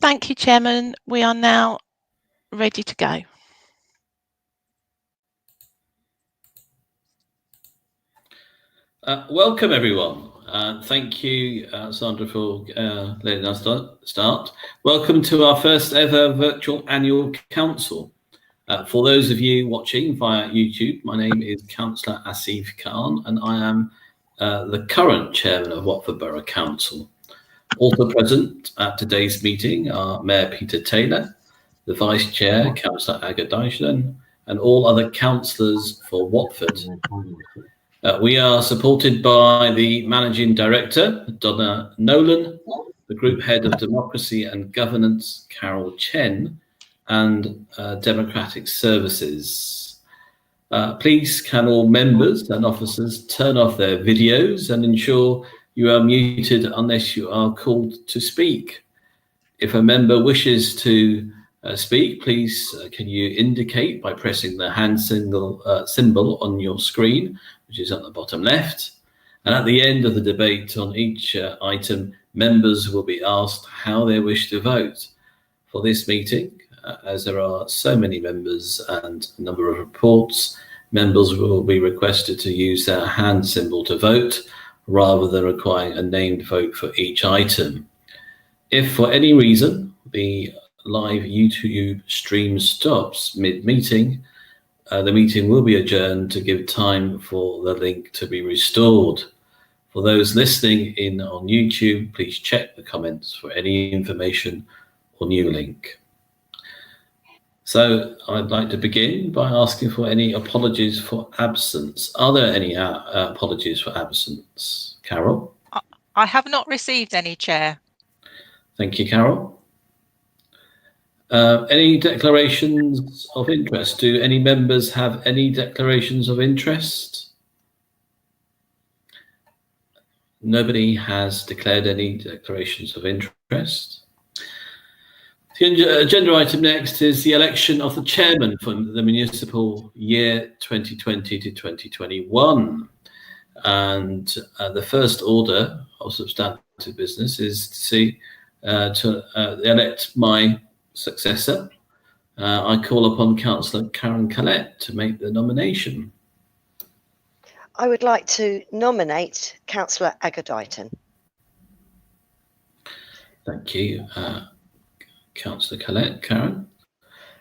Thank you, Chairman. We are now ready to go. Welcome, everyone. Thank you, Sandra, for letting us start. Welcome to our first ever virtual annual council. For those of you watching via YouTube, my name is Councillor Asif Khan, and I am the current chairman of Watford Borough Council. Also present at today's meeting are Mayor Peter Taylor, the Vice Chair, Councillor Aga, and all other councillors for Watford. We are supported by the Managing Director, Donna Nolan, the Group Head of Democracy and Governance, Carol Chen, and Democratic Services. Please can all members and officers turn off their videos and ensure you are muted unless you are called to speak. If a member wishes to speak, please can you indicate by pressing the hand symbol on your screen, which is at the bottom left. And at the end of the debate on each item, members will be asked how they wish to vote. For this meeting, as there are so many members and a number of reports, members will be requested to use their hand symbol to vote rather than requiring a named vote for each item. If for any reason the live YouTube stream stops mid-meeting, the meeting will be adjourned to give time for the link to be restored. For those listening in on YouTube, please check the comments for any information or new link. So I'd like to begin by asking for any apologies for absence. Are there any apologies for absence? Carol? I have not received any, Chair. Thank you, Carol. Any declarations of interest? Do any members have any declarations of interest? Nobody has declared any declarations of interest. The agenda item next is the election of the chairman for the municipal year 2020 to 2021. And the first order of substantive business is to elect my successor. I call upon Councillor Karen Collette to make the nomination. I would like to nominate Councillor Aga. Thank you, Councillor Collette. Karen.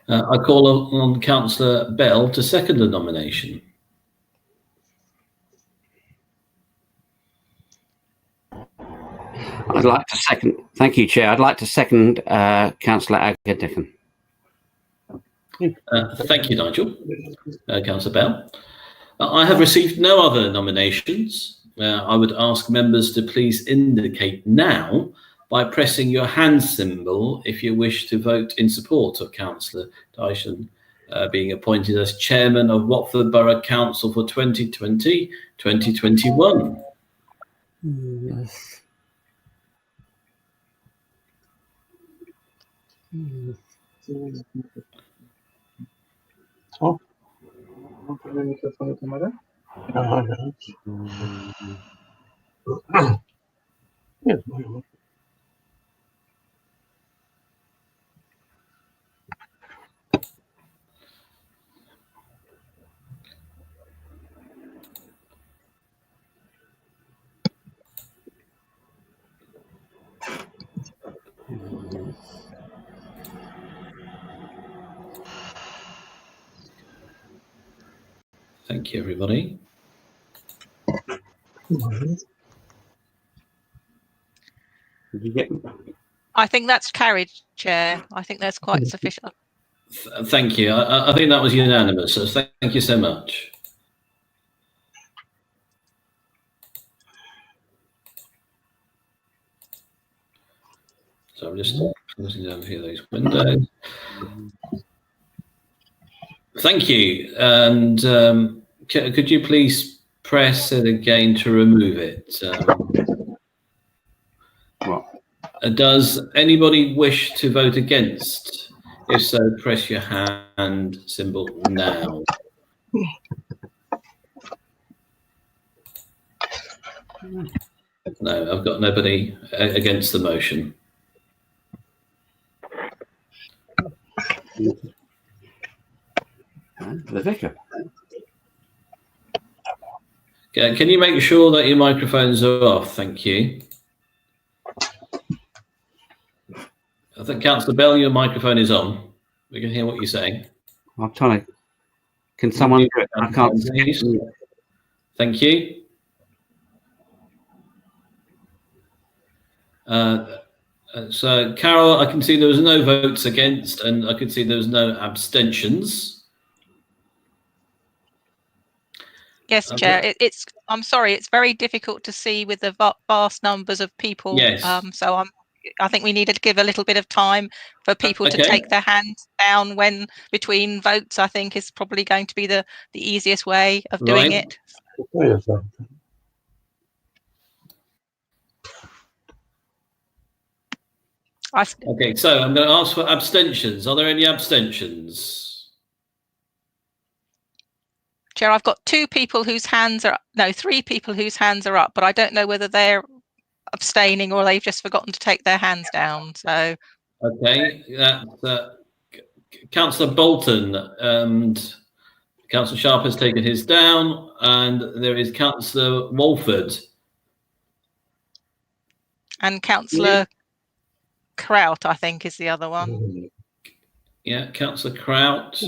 I call on Councillor Bell to second the nomination. I'd like to second. Thank you, Chair. I'd like to second Councillor Aga. Thank you, Nigel. Councillor Bell. I have received no other nominations. I would ask members to please indicate now by pressing your hand symbol if you wish to vote in support of Councillor Dyson being appointed as Chairman of Watford Borough Council for 2020-2021. Yes. Oh. Thank you, everybody. I think that's carried, Chair. I think that's quite sufficient. Thank you. I think that was unanimous, so thank you so much. So I'm just closing down here those windows. Thank you. And could you please press it again to remove it? Does anybody wish to vote against? If so, press your hand symbol now. No, I've got nobody against the motion. The vicar. Can you make sure that your microphones are off? Thank you. I think Councillor Bell, your microphone is on. We can hear what you're saying. I'm trying to. Can someone do it? I can't Please. Thank you. So, Carol, I can see there was no votes against, and I can see there was no abstentions. Yes, Okay. Chair. I'm sorry. It's very difficult to see with the vast numbers of people. Yes. So I think we need to give a little bit of time for people to Okay. take their hands down when between votes. I think is probably going to be the easiest way of doing it. Okay, so I'm going to ask for abstentions. Are there any abstentions? Chair, I've got three people whose hands are up, but I don't know whether they're abstaining or they've just forgotten to take their hands down. So, okay, Councillor Bolton and Councillor Sharp has taken his down, and there is Councillor Walford and Councillor Kraut, I think, is the other one. Yeah, Councillor Kraut.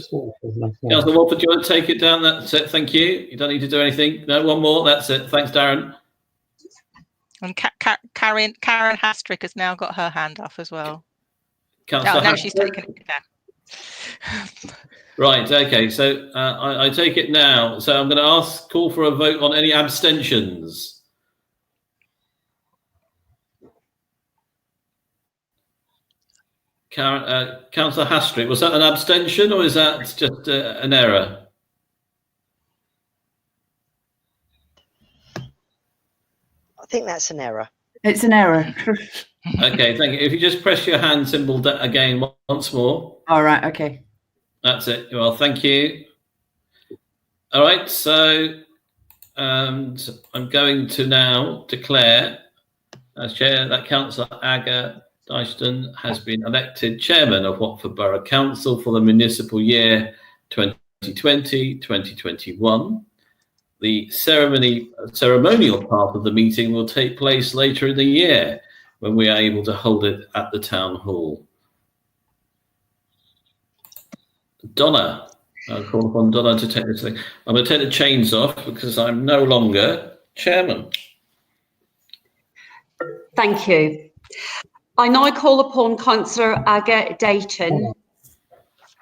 Councillor Walford, do you want to take it down? That's it. Thank you. You don't need to do anything. No, one more. That's it. Thanks, Darren. And Karen Hastrick has now got her hand up as well. Councillor no, she's taken it down. Right. Okay. So I take it now. So I'm going to call for a vote on any abstentions. Councillor Hastrick, was that an abstention or is that just an error? I think that's an error. It's an error. Okay, thank you. If you just press your hand symbol again once more. All right, okay. That's it. Well, thank you. All right, so I'm going to now declare as chair that Councillor Aga Deighton has been elected chairman of Watford Borough Council for the municipal year 2020-2021. The ceremonial part of the meeting will take place later in the year when we are able to hold it at the town hall. Donna, I'll call upon Donna to take this thing. I'm going to take the chains off because I'm no longer chairman. Thank you. I now call upon Councillor Aga Deighton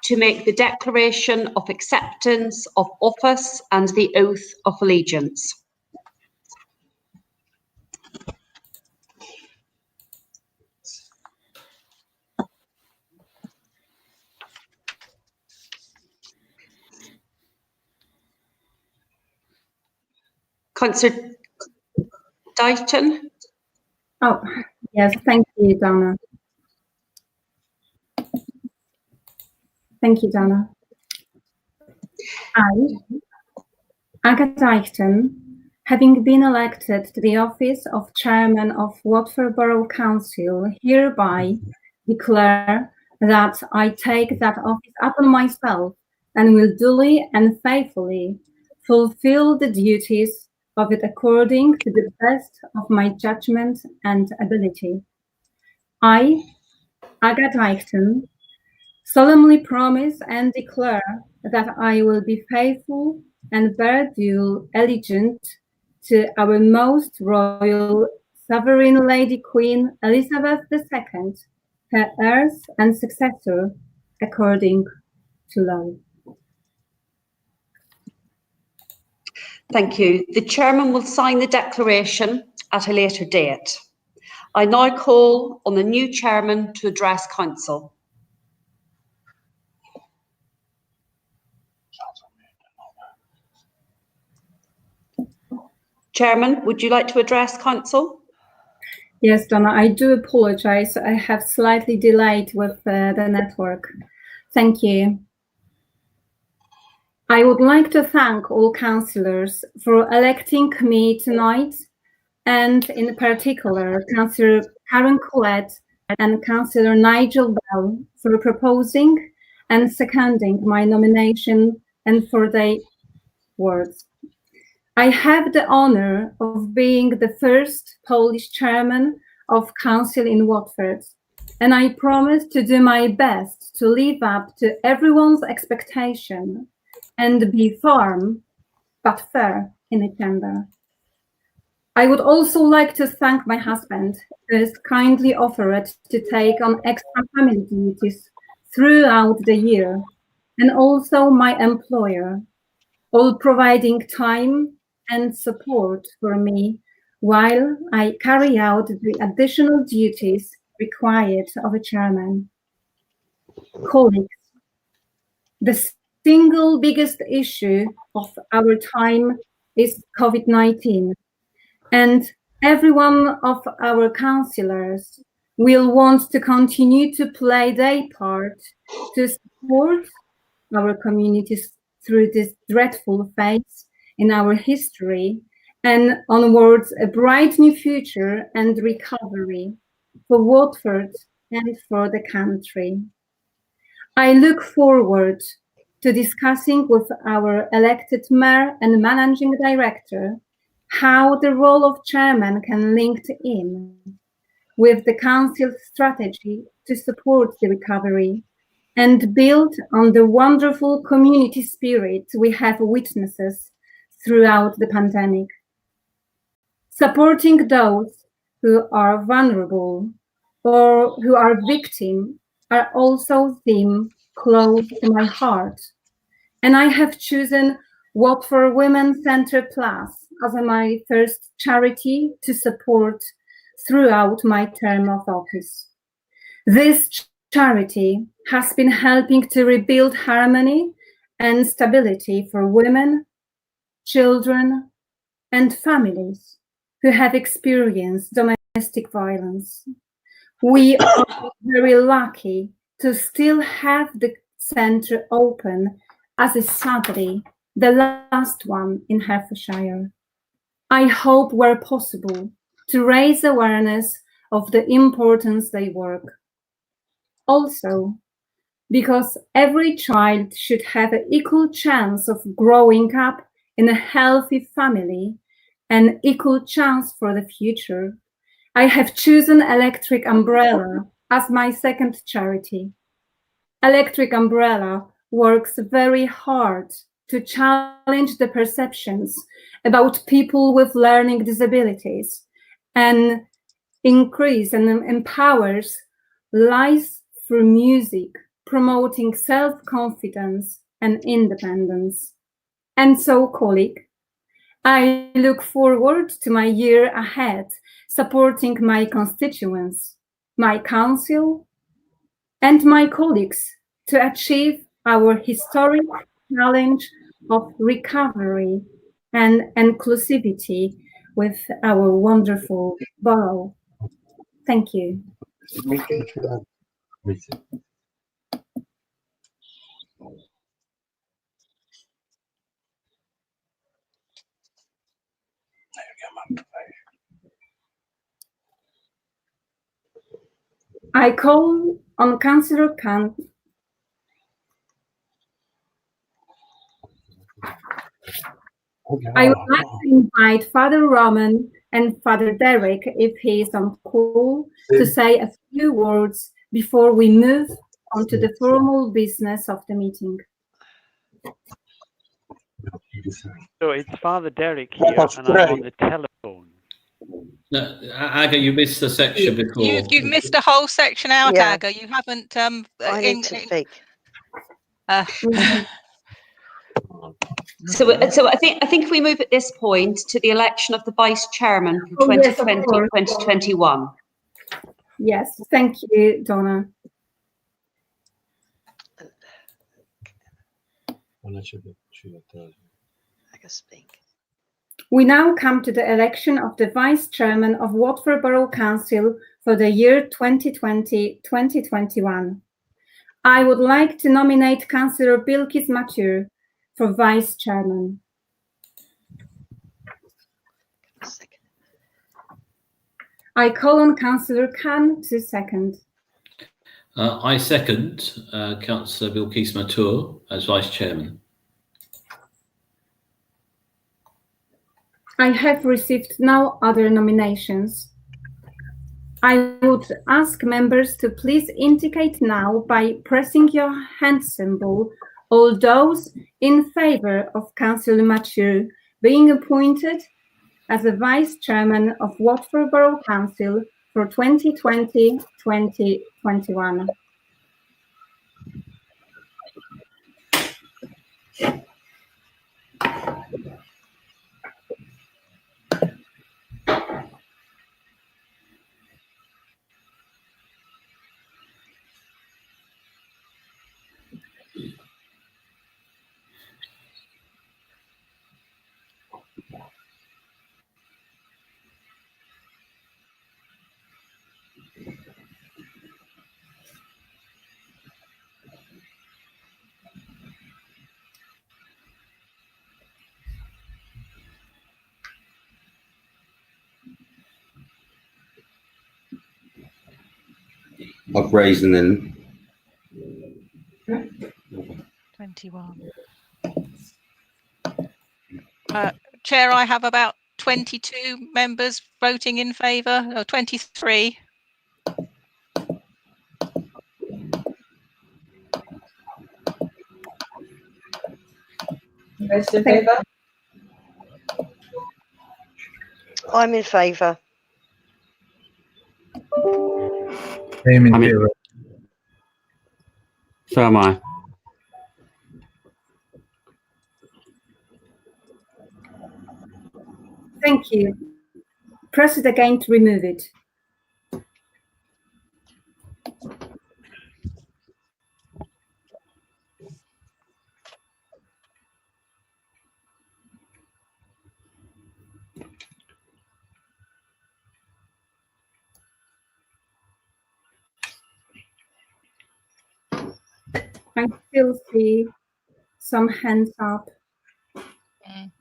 to make the declaration of acceptance of office and the oath of allegiance. Councillor Deighton. Oh, yes, thank you, Donna. Thank you, Donna. I, Aga Deighton, having been elected to the office of Chairman of Watford Borough Council, hereby declare that I take that office upon myself and will duly and faithfully fulfill the duties of it according to the best of my judgment and ability. I, Aga Deighton, solemnly promise and declare that I will be faithful and bear due allegiance to our most royal sovereign Lady Queen Elizabeth II, her heirs and successor, according to law. Thank you. The chairman will sign the declaration at a later date. I now call on the new chairman to address council. Chairman, would you like to address council? Yes, Donna, I do apologize. I have slightly delayed with the network. Thank you. I would like to thank all councillors for electing me tonight, and in particular, Councillor Karen Collette and Councillor Nigel Bell for proposing and seconding my nomination and for their words. I have the honor of being the first Polish chairman of council in Watford, and I promise to do my best to live up to everyone's expectation and be firm but fair in agenda. I would also like to thank my husband, who has kindly offered to take on extra family duties throughout the year, and also my employer, all providing time and support for me while I carry out the additional duties required of a chairman. Colleagues, the single biggest issue of our time is COVID-19, and every one of our councillors will want to continue to play their part to support our communities through this dreadful phase in our history and onwards a bright new future and recovery for Watford and for the country. I look forward to discussing with our elected mayor and managing director how the role of chairman can link in with the council's strategy to support the recovery and build on the wonderful community spirit we have witnessed throughout the pandemic. Supporting those who are vulnerable or who are victims are also themes close to my heart. And I have chosen Watford Women's Centre Plus as my first charity to support throughout my term of office. This charity has been helping to rebuild harmony and stability for women, children, and families who have experienced domestic violence. We are very lucky to still have the centre open, as is sadly the last one in Hertfordshire. I hope where possible to raise awareness of the importance they work. Also, because every child should have an equal chance of growing up in a healthy family and equal chance for the future, I have chosen Electric Umbrella as my second charity. Electric Umbrella works very hard to challenge the perceptions about people with learning disabilities and increase and empowers lives through music, promoting self-confidence and independence. And so, colleague, I look forward to my year ahead, supporting my constituents, my council, and my colleagues to achieve our historic challenge of recovery and inclusivity with our wonderful borough. Thank you. I call on Councillor Khan. I would like to invite Father Roman and Father Derek, if he is on call, to say a few words before we move on to the formal business of the meeting. So it's Father Derek here, and I'm on the telephone. No, Aga, you missed the section before. You've missed a whole section out, Yeah. Aga. You haven't. I need to speak. So I think we move at this point to the election of the vice chairman for 2020-2021. Yes, thank you, Donna. I can speak. We now come to the election of the Vice Chairman of Watford Borough Council for the year 2020-2021. I would like to nominate Councillor Bilkis Mature for Vice Chairman. I call on Councillor Khan to second. I second Councillor Bilkis Matur as Vice Chairman. I have received no other nominations. I would ask members to please indicate now by pressing your hand symbol all those in favour of Councillor Matur being appointed as the Vice Chairman of Watford Borough Council for 2020-2021. I've raised and then 21. Chair, I have about 22 members voting in favour, or 23. Most in favour? I'm in favour. I'm in I'm in- favour. So am I. Thank you. Press it again to remove it. I still see some hands up. Mm.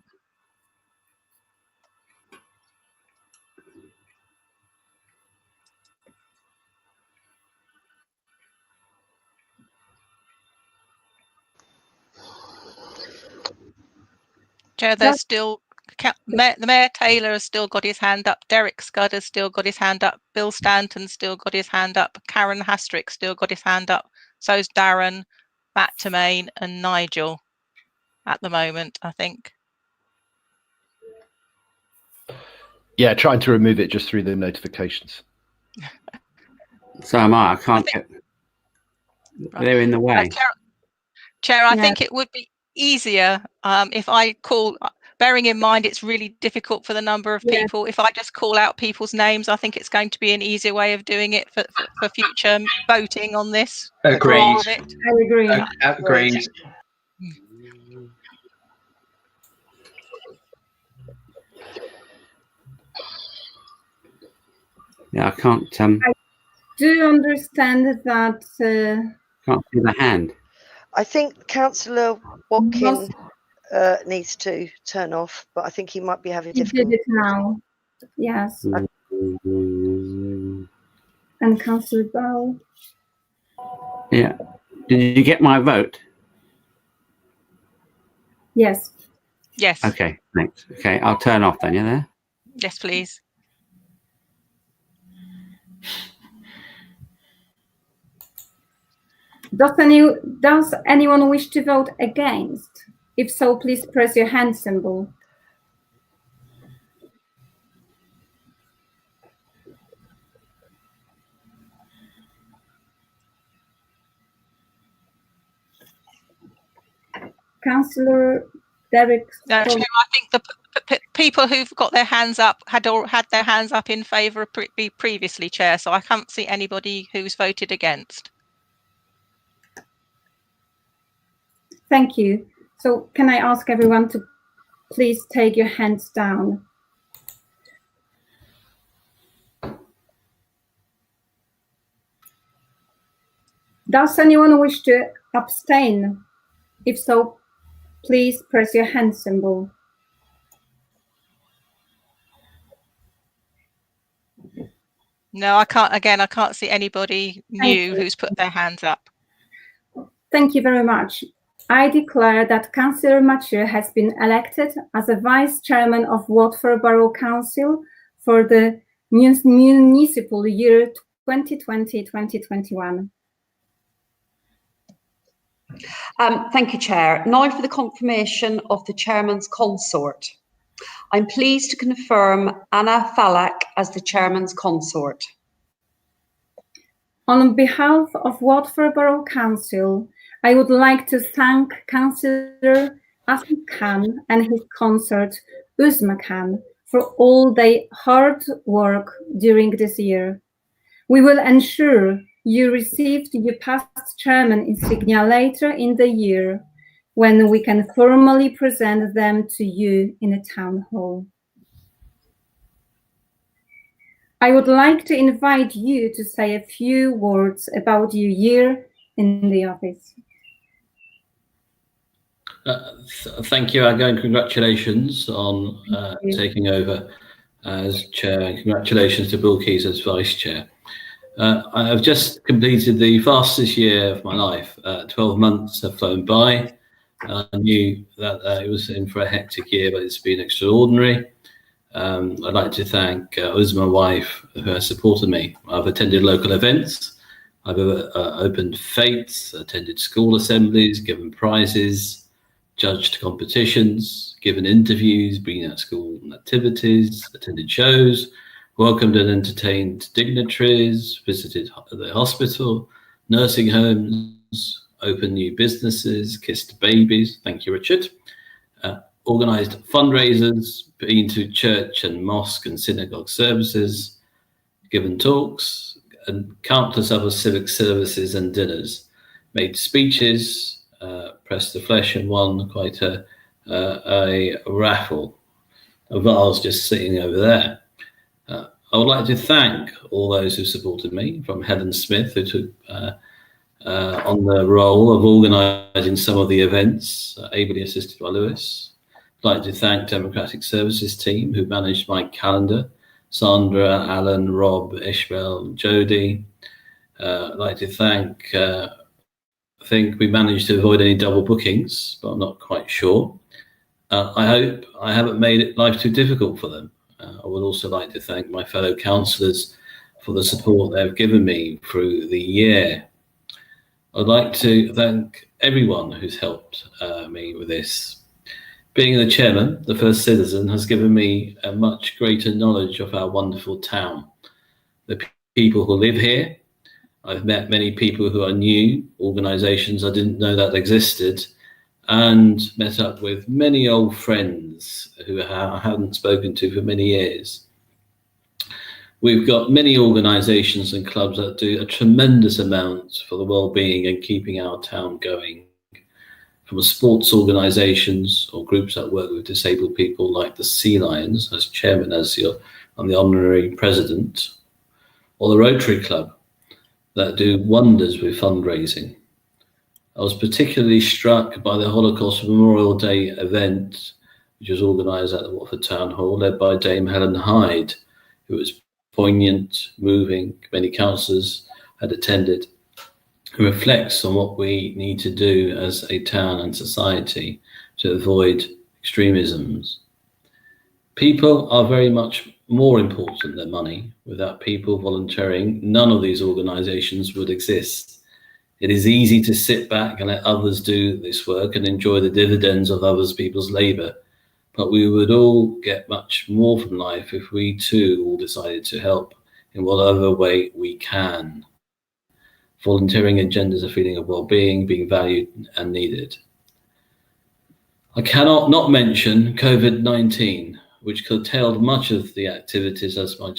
Chair, there's still the Mayor Taylor has still got his hand up. Derek Scudder has still got his hand up. Bill Stanton's still got his hand up. Karen Hastrick still got his hand up. So's Darren, Matt Temain, and Nigel at the moment, I think. Yeah, trying to remove it just through the notifications. So am I. I can't get. They're in the way. Chair, I Yeah. think it would be easier if I call, bearing in mind it's really difficult for the number of Yeah. people, if I just call out people's names. I think it's going to be an easier way of doing it for future voting on this. Agreed. All of it. I agree. Agreed. Yeah, I can't. Do you understand that Can't see the hand. I think Councillor Watkin needs to turn off, but I think he might be having he did difficulty. it now? Yes. Mm. And Councillor Bow. Yeah. Did you get my vote? Yes. Yes. Okay, thanks. Okay, I'll turn off then. Yeah, there. Yes, please. Does anyone wish to vote against? If so, please press your hand symbol. Councillor Derek. No, Chair, I think the people who've got their hands up had their hands up in favour previously, Chair. So I can't see anybody who's voted against. Thank you. So can I ask everyone to please take your hands down? Does anyone wish to abstain? If so, please press your hand symbol. No, I can't. Again, I can't see anybody new who's put their hands up. Thank you very much. I declare that Councillor Mathieu has been elected as a Vice Chairman of Watford Borough Council for the municipal year 2020-2021. Thank you, Chair. Now for the confirmation of the Chairman's consort. I'm pleased to confirm Anna Falak as the Chairman's consort. On behalf of Watford Borough Council, I would like to thank Councillor Asif Khan and his consort Uzma Khan for all their hard work during this year. We will ensure you received your past chairman insignia later in the year when we can formally present them to you in a town hall. I would like to invite you to say a few words about your year in the office. Thank you, Aga, and congratulations on taking over as chair, and congratulations to Bill Keys as vice chair. I have just completed the fastest year of my life. 12 months have flown by. I knew that it was in for a hectic year, but it's been extraordinary. I'd like to thank Uzma, my wife, who has supported me. I've attended local events. I've opened fetes, attended school assemblies, given prizes, judged competitions, given interviews, been at school activities, attended shows, welcomed and entertained dignitaries, visited the hospital, nursing homes, opened new businesses, kissed babies. Thank you, Richard. Organised fundraisers, been to church and mosque and synagogue services, given talks, and countless other civic services and dinners. Made speeches, pressed the flesh, and won quite a raffle. A vase just sitting over there. I would like to thank all those who supported me, from Helen Smith, who took on the role of organising some of the events, ably assisted by Lewis. I'd like to thank Democratic Services team, who managed my calendar, Sandra, Alan, Rob, Ishmael, Jody. I'd like to thank, I think we managed to avoid any double bookings, but I'm not quite sure. I hope I haven't made life too difficult for them. I would also like to thank my fellow councillors for the support they've given me through the year. I'd like to thank everyone who's helped me with this. Being the chairman, the first citizen, has given me a much greater knowledge of our wonderful town. The people who live here. I've met many people who are new, organisations I didn't know that existed, and met up with many old friends who I hadn't spoken to for many years. We've got many organisations and clubs that do a tremendous amount for the well-being and keeping our town going. From sports organisations or groups that work with disabled people like the Sea Lions, as chairman, I'm the honorary president, or the Rotary Club that do wonders with fundraising. I was particularly struck by the Holocaust Memorial Day event, which was organised at the Watford Town Hall, led by Dame Helen Hyde, who was poignant, moving. Many councillors had attended, who reflects on what we need to do as a town and society to avoid extremisms. People are very much more important than money. Without people volunteering, none of these organisations would exist. It is easy to sit back and let others do this work and enjoy the dividends of other people's labour. But we would all get much more from life if we too all decided to help in whatever way we can. Volunteering engenders a feeling of well-being, being valued and needed. I cannot not mention COVID-19, which curtailed much of the activities as when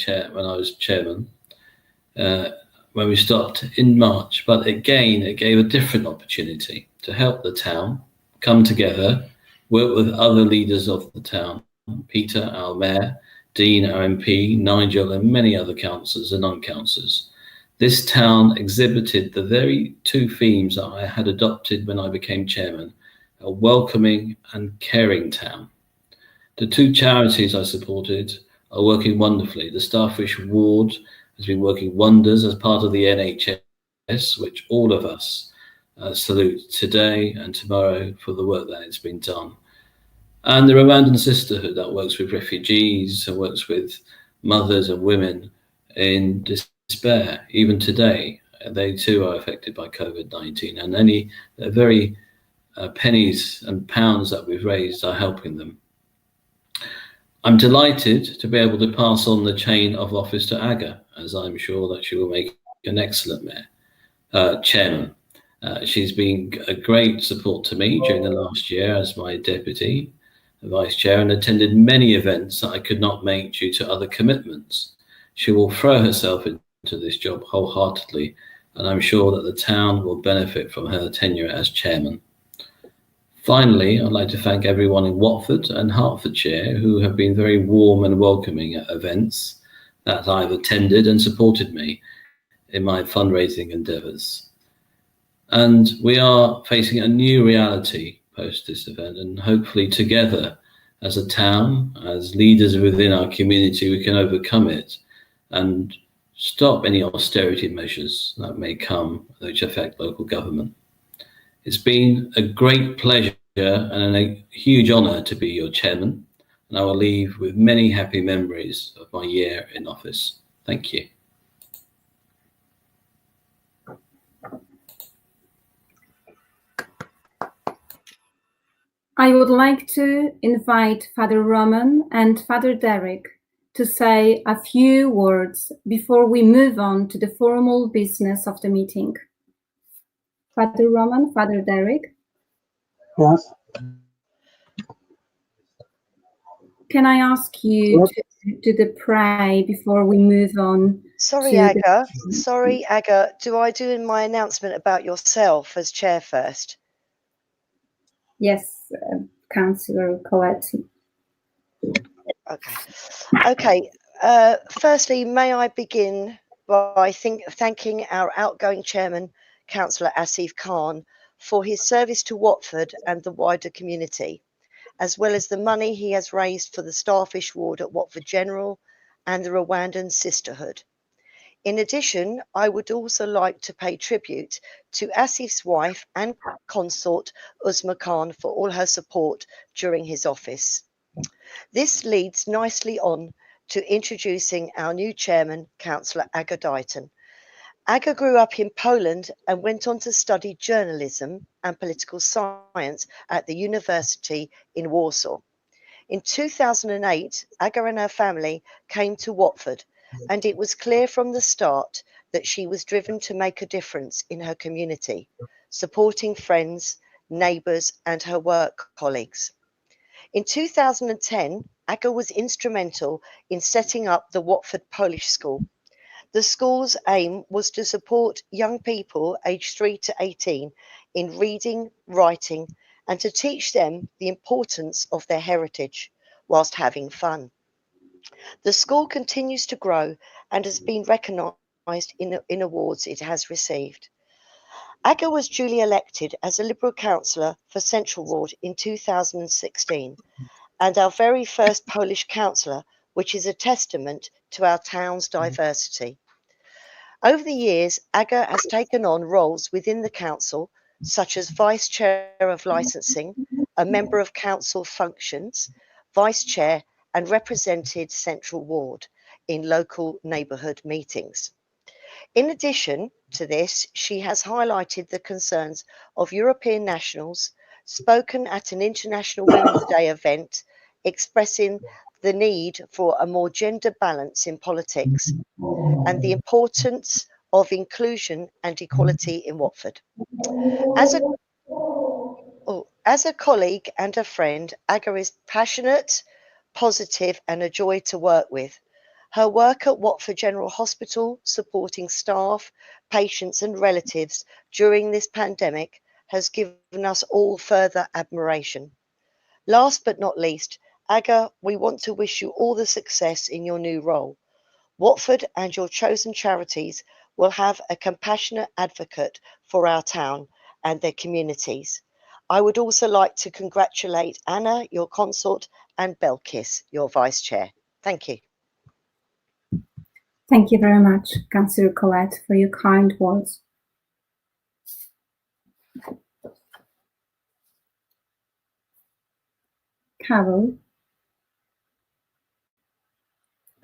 I was chairman, when we stopped in March. But again, it gave a different opportunity to help the town come together, work with other leaders of the town, Peter, our mayor, Dean, our MP, Nigel, and many other councillors and non-councillors. This town exhibited the very two themes that I had adopted when I became chairman: a welcoming and caring town. The two charities I supported are working wonderfully. The Starfish Ward has been working wonders as part of the NHS, which all of us salute today and tomorrow for the work that has been done. And the Rwandan Sisterhood that works with refugees and works with mothers and women in despair. Even today, they too are affected by COVID-19, and any very pennies and pounds that we've raised are helping them. I'm delighted to be able to pass on the chain of office to Aga, as I'm sure that she will make an excellent chairman. She's been a great support to me during the last year as my deputy vice chair, and attended many events that I could not make due to other commitments. She will throw herself into this job wholeheartedly, and I'm sure that the town will benefit from her tenure as chairman. Finally, I'd like to thank everyone in Watford and Hertfordshire who have been very warm and welcoming at events that I've attended and supported me in my fundraising endeavours. And we are facing a new reality post this event, and hopefully together as a town, as leaders within our community, we can overcome it and stop any austerity measures that may come which affect local government. It's been a great pleasure and a huge honour to be your chairman, and I will leave with many happy memories of my year in office. Thank you. I would like to invite Father Roman and Father Derek to say a few words before we move on to the formal business of the meeting. Father Roman, Father Derek? Yes. Can I ask you to do the pray before we move on? Sorry, Aga. Sorry, Aga. Do I do my announcement about yourself as chair first? Yes, Councillor Colette. Okay. Firstly, may I begin by thanking our outgoing chairman, Councillor Asif Khan, for his service to Watford and the wider community, as well as the money he has raised for the Starfish Ward at Watford General and the Rwandan Sisterhood. In addition, I would also like to pay tribute to Asif's wife and consort, Uzma Khan, for all her support during his office. This leads nicely on to introducing our new chairman, Councillor Aga Dighton. Aga grew up in Poland and went on to study journalism and political science at the university in Warsaw. In 2008, Aga and her family came to Watford, and it was clear from the start that she was driven to make a difference in her community, supporting friends, neighbours and her work colleagues. In 2010, Aga was instrumental in setting up the Watford Polish School. The school's aim was to support young people aged 3 to 18 in reading, writing, and to teach them the importance of their heritage whilst having fun. The school continues to grow and has been recognised in awards it has received. Aga was duly elected as a Liberal councillor for Central Ward in 2016, and our very first Polish councillor, which is a testament to our town's diversity. Over the years, Aga has taken on roles within the council, such as Vice Chair of Licensing, a member of council functions, Vice Chair, and represented Central Ward in local neighbourhood meetings. In addition to this, she has highlighted the concerns of European nationals, spoken at an International Women's Day event, expressing the need for a more gender balance in politics and the importance of inclusion and equality in Watford. As a colleague and a friend, Aga is passionate, positive and a joy to work with. Her work at Watford General Hospital, supporting staff, patients and relatives during this pandemic has given us all further admiration. Last but not least, Aga, we want to wish you all the success in your new role. Watford and your chosen charities will have a compassionate advocate for our town and their communities. I would also like to congratulate Anna, your consort, and Belkis, your vice chair. Thank you. Thank you very much, Councillor Collette, for your kind words. Carol,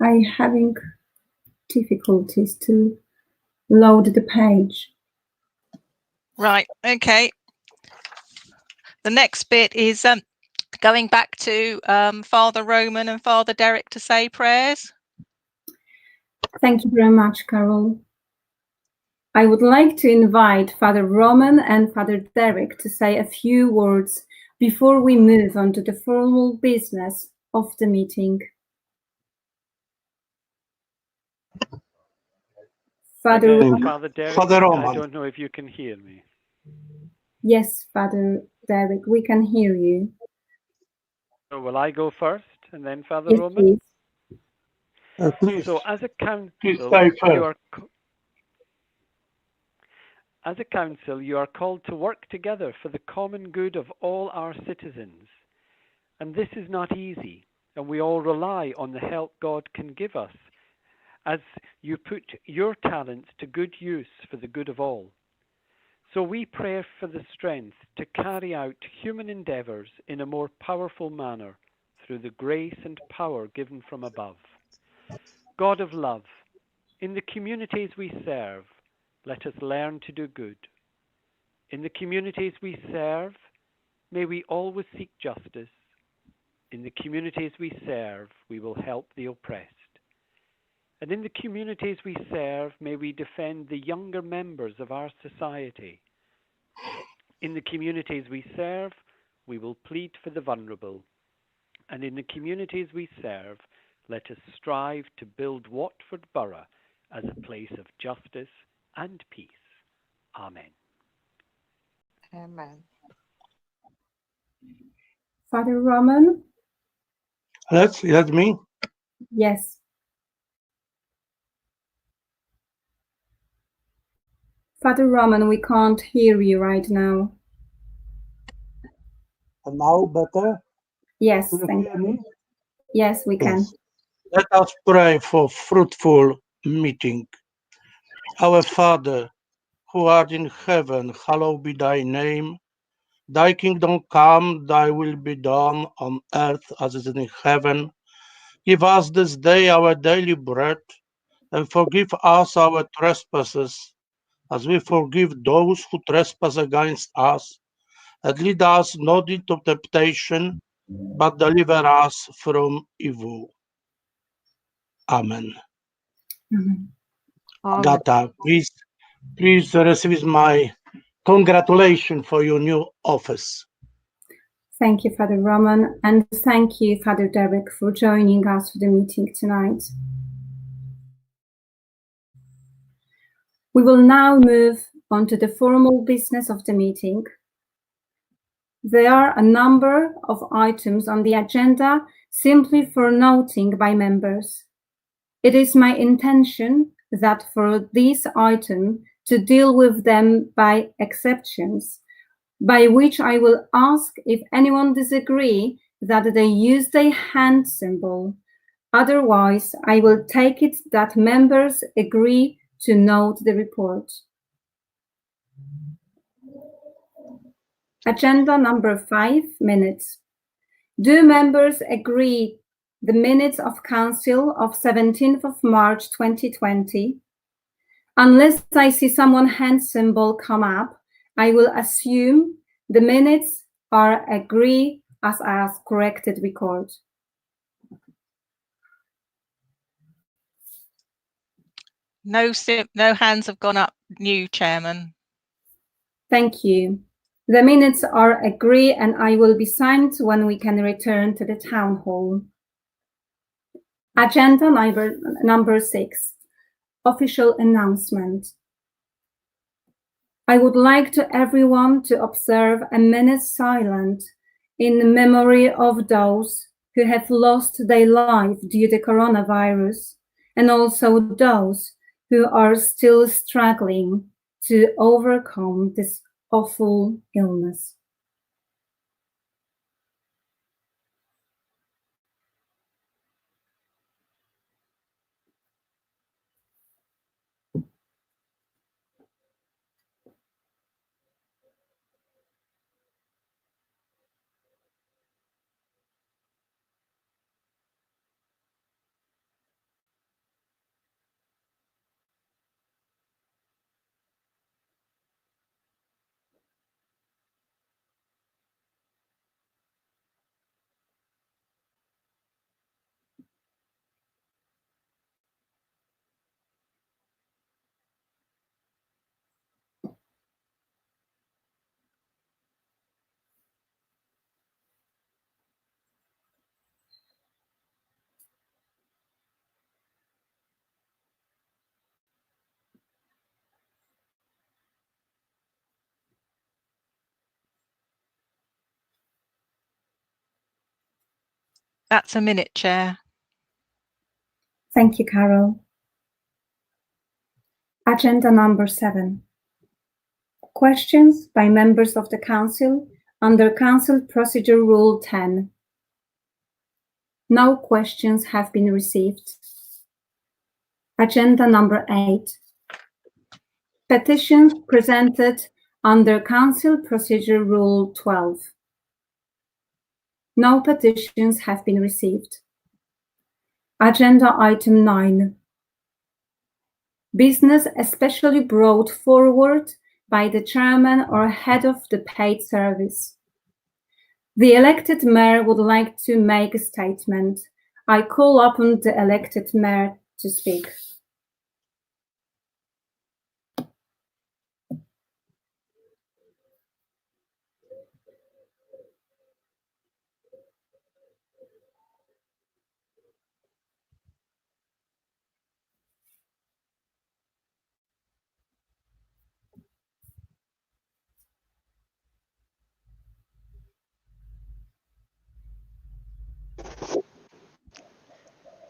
I'm having difficulties to load the page. Right, okay. The next bit is going back to Father Roman and Father Derek to say prayers. Thank you very much, Carol. I would like to invite Father Roman and Father Derek to say a few words before we move on to the formal business of the meeting. Father Roman. Father Derek, I don't know if you can hear me. Yes, Father Derek, we can hear you. So will I go first and then Father Yes, Roman? please. Please. So as a council, you are called to work together for the common good of all our citizens. And this is not easy, and we all rely on the help God can give us as you put your talents to good use for the good of all. So we pray for the strength to carry out human endeavours in a more powerful manner through the grace and power given from above. God of love, in the communities we serve, let us learn to do good. In the communities we serve, may we always seek justice. In the communities we serve, we will help the oppressed. And in the communities we serve, may we defend the younger members of our society. In the communities we serve, we will plead for the vulnerable. And in the communities we serve, let us strive to build Watford Borough as a place of justice and peace. Amen. Amen. Father Roman? Let me. Yes. Father Roman, we can't hear you right now. And now better? Yes, Can thank you hear you. me? Yes, we can. Yes. Let us pray for fruitful meeting. Our Father, who art in heaven, hallowed be thy name. Thy kingdom come, thy will be done on earth as it is in heaven. Give us this day our daily bread, and forgive us our trespasses, as we forgive those who trespass against us. And lead us not into temptation, but deliver us from evil. Amen. Amen. Gata, please receive my congratulations for your new office. Thank you, Father Roman, and thank you, Father Derek, for joining us for the meeting tonight. We will now move on to the formal business of the meeting. There are a number of items on the agenda simply for noting by members. It is my intention that for this item to deal with them by exceptions, by which I will ask if anyone disagree that they use the hand symbol. Otherwise, I will take it that members agree to note the report. Agenda number 5, minutes. Do members agree the minutes of Council of 17th of March 2020? Unless I see someone hand symbol come up, I will assume the minutes are agreed as corrected record. No hands have gone up, new chairman. Thank you. The minutes are agreed and I will be signed when we can return to the town hall. Agenda number 6, official announcement. I would like to everyone to observe a minute silent in memory of those who have lost their life due to coronavirus, and also those who are still struggling to overcome this awful illness. That's a minute, Chair. Thank you, Carol. Agenda number 7. Questions by members of the Council under Council Procedure Rule 10. No questions have been received. Agenda number 8. Petitions presented under Council Procedure Rule 12. No petitions have been received. Agenda item 9. Business especially brought forward by the chairman or head of the paid service. The elected mayor would like to make a statement. I call upon the elected mayor to speak.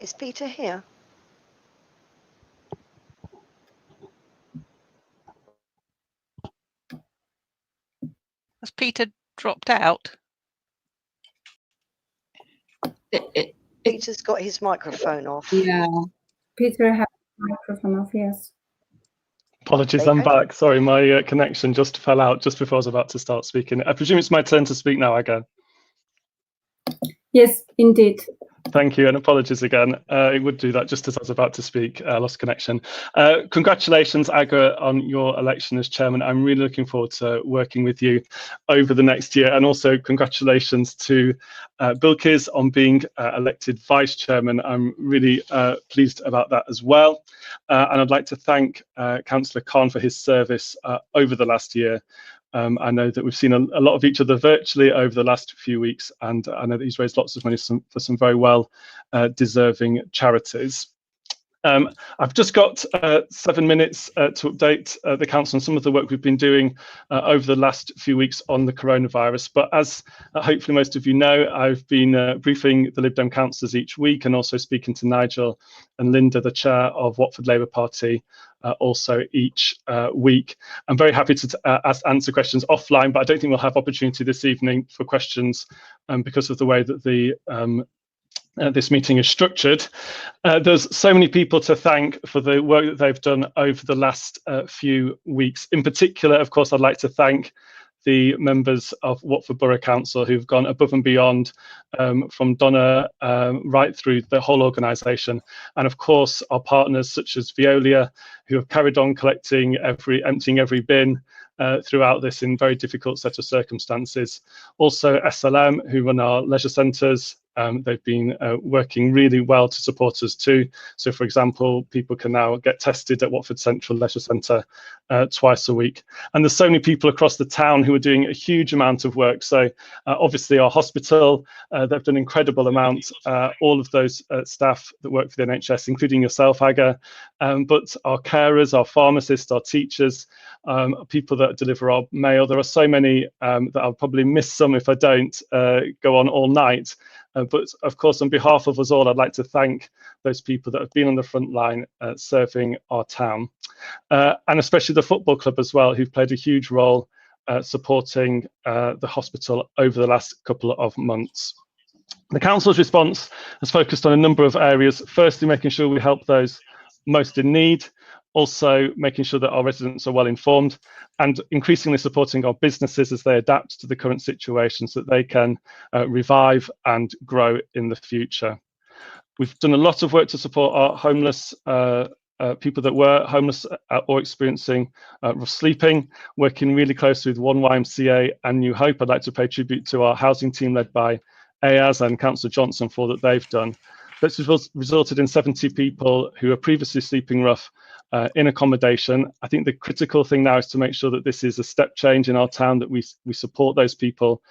Is Peter here? Has Peter dropped out? Peter's got his microphone off. Yeah. Peter has the microphone off, yes. Apologies, I'm back. Sorry, my connection just fell out just before I was about to start speaking. I presume it's my turn to speak now again. Yes, indeed. Thank you, and apologies again. It would do that just as I was about to speak. Lost connection. Congratulations, Aga, on your election as chairman. I'm really looking forward to working with you over the next year, and also congratulations to Bilkis on being elected vice chairman. I'm really pleased about that as well. And I'd like to thank Councillor Khan for his service over the last year. I know that we've seen a lot of each other virtually over the last few weeks, and I know that he's raised lots of money for some very well deserving charities. I've just got 7 minutes to update the council on some of the work we've been doing over the last few weeks on the coronavirus. But as hopefully most of you know, I've been briefing the Lib Dem councillors each week, and also speaking to Nigel and Linda, the chair of Watford Labour Party, also each week. I'm very happy to answer questions offline, but I don't think we'll have opportunity this evening for questions because of the way that the this meeting is structured. There's so many people to thank for the work that they've done over the last few weeks. In particular, of course, I'd like to thank the members of Watford Borough Council who've gone above and beyond, from Donna right through the whole organisation, and of course our partners such as Veolia, who have carried on collecting emptying every bin throughout this in very difficult set of circumstances. Also SLM, who run our leisure centres. They've been working really well to support us too. So, for example, people can now get tested at Watford Central Leisure Centre twice a week. And there's so many people across the town who are doing a huge amount of work. So, obviously, our hospital, they've done incredible amounts. All of those staff that work for the NHS, including yourself, Aga, but our carers, our pharmacists, our teachers, people that deliver our mail. There are so many that I'll probably miss some if I don't go on all night. But of course, on behalf of us all, I'd like to thank those people that have been on the front line serving our town, and especially the football club as well, who've played a huge role supporting the hospital over the last couple of months. The council's response has focused on a number of areas. Firstly, making sure we help those most in need, also making sure that our residents are well informed, and increasingly supporting our businesses as they adapt to the current situation so that they can revive and grow in the future. We've done a lot of work to support our homeless people that were homeless or experiencing rough sleeping, working really closely with One YMCA and New Hope. I'd like to pay tribute to our housing team led by Ayaz and Councillor Johnson for that they've done. That's resulted in 70 people who are previously sleeping rough in accommodation. I think the critical thing now is to make sure that this is a step change in our town, that we support those people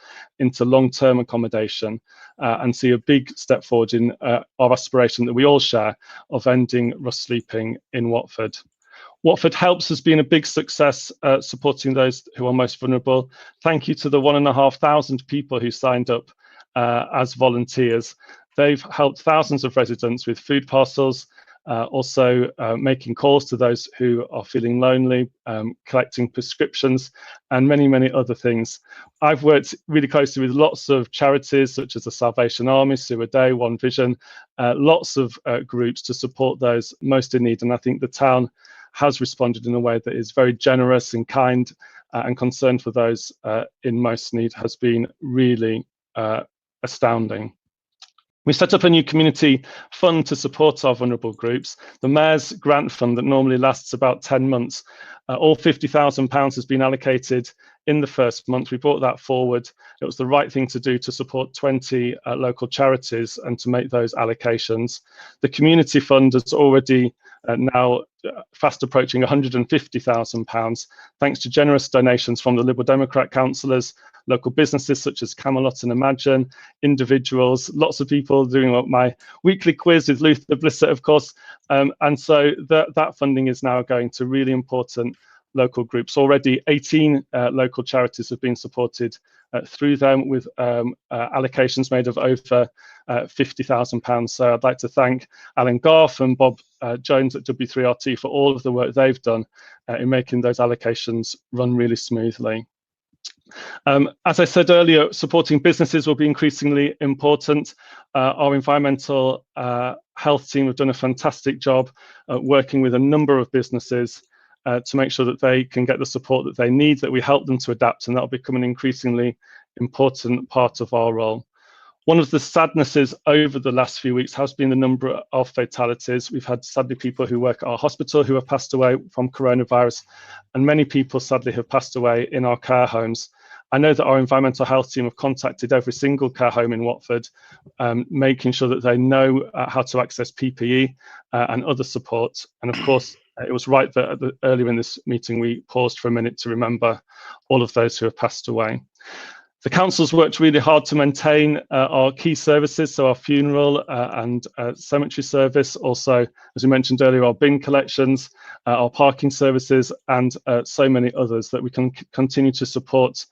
into long-term accommodation and see a big step forward in our aspiration that we all share of ending rough sleeping in Watford. Watford Helps has been a big success supporting those who are most vulnerable. Thank you to the 1,500 people who signed up as volunteers. They've helped thousands of residents with food parcels, also making calls to those who are feeling lonely, collecting prescriptions, and many, many other things. I've worked really closely with lots of charities such as the Salvation Army, Sue a Day, One Vision, lots of groups to support those most in need. And I think the town has responded in a way that is very generous and kind, and concern for those in most need has been really astounding. We set up a new community fund to support our vulnerable groups. The Mayor's grant fund that normally lasts about 10 months. All £50,000 has been allocated in the first month. We brought that forward. It was the right thing to do to support 20 local charities and to make those allocations. The community fund is already now fast approaching £150,000, thanks to generous donations from the Liberal Democrat councillors, local businesses such as Camelot and Imagine, individuals, lots of people doing my weekly quiz with Luther Blissett, of course. And so that funding is now going to really important local groups. Already 18 local charities have been supported through them, with allocations made of over £50,000. So I'd like to thank Alan Garth and Bob Jones at W3RT for all of the work they've done in making those allocations run really smoothly. As I said earlier, supporting businesses will be increasingly important. Our environmental health team have done a fantastic job working with a number of businesses to make sure that they can get the support that they need, that we help them to adapt, and that'll become an increasingly important part of our role. One of the sadnesses over the last few weeks has been the number of fatalities. We've had, sadly, people who work at our hospital who have passed away from coronavirus, and many people, sadly, have passed away in our care homes. I know that our environmental health team have contacted every single care home in Watford, making sure that they know how to access PPE and other support. And of course, it was right that earlier in this meeting, we paused for a minute to remember all of those who have passed away. The council's worked really hard to maintain our key services, so our funeral and cemetery service, also, as we mentioned earlier, our bin collections, our parking services, and so many others, that we can continue to support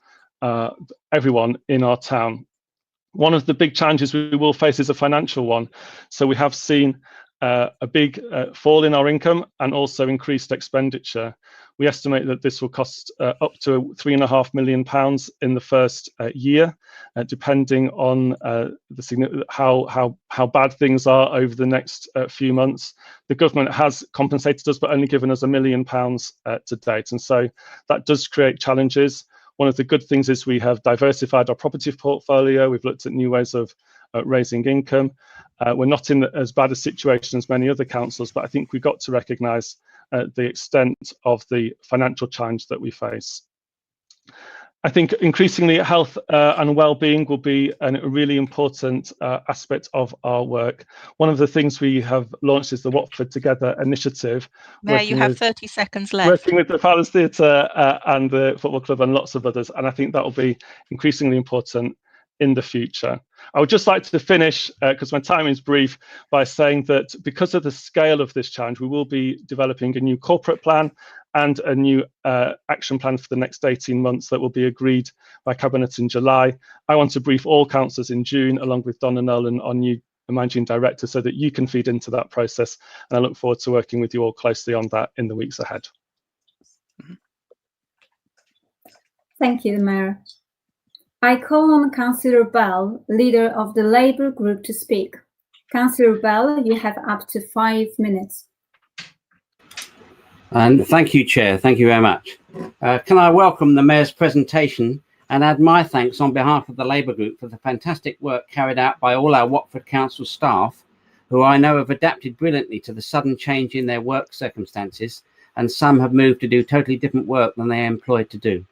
everyone in our town. One of the big challenges we will face is a financial one. So we have seen a big fall in our income and also increased expenditure. We estimate that this will cost up to £3.5 million in the first year, depending on how bad things are over the next few months. The government has compensated us, but only given us £1 million to date, and so that does create challenges. One of the good things is we have diversified our property portfolio. We've looked at new ways of raising income. We're not in as bad a situation as many other councils, but I think we've got to recognise the extent of the financial challenge that we face. I think increasingly health and well-being will be a really important aspect of our work. One of the things we have launched is the Watford Together initiative. Mayor, you have 30 seconds left. Working with the Palace Theatre and the Football Club and lots of others, and I think that will be increasingly important in the future. I would just like to finish, because my time is brief, by saying that because of the scale of this challenge, we will be developing a new corporate plan and a new action plan for the next 18 months that will be agreed by Cabinet in July. I want to brief all councillors in June, along with Donna Nolan, our new managing director, so that you can feed into that process. And I look forward to working with you all closely on that in the weeks ahead. Thank you, Mayor. I call on Councillor Bell, leader of the Labour group, to speak. Councillor Bell, you have up to 5 minutes. And thank you, Chair. Thank you very much. Can I welcome the Mayor's presentation and add my thanks on behalf of the Labour group for the fantastic work carried out by all our Watford Council staff, who I know have adapted brilliantly to the sudden change in their work circumstances, and some have moved to do totally different work than they are employed to do.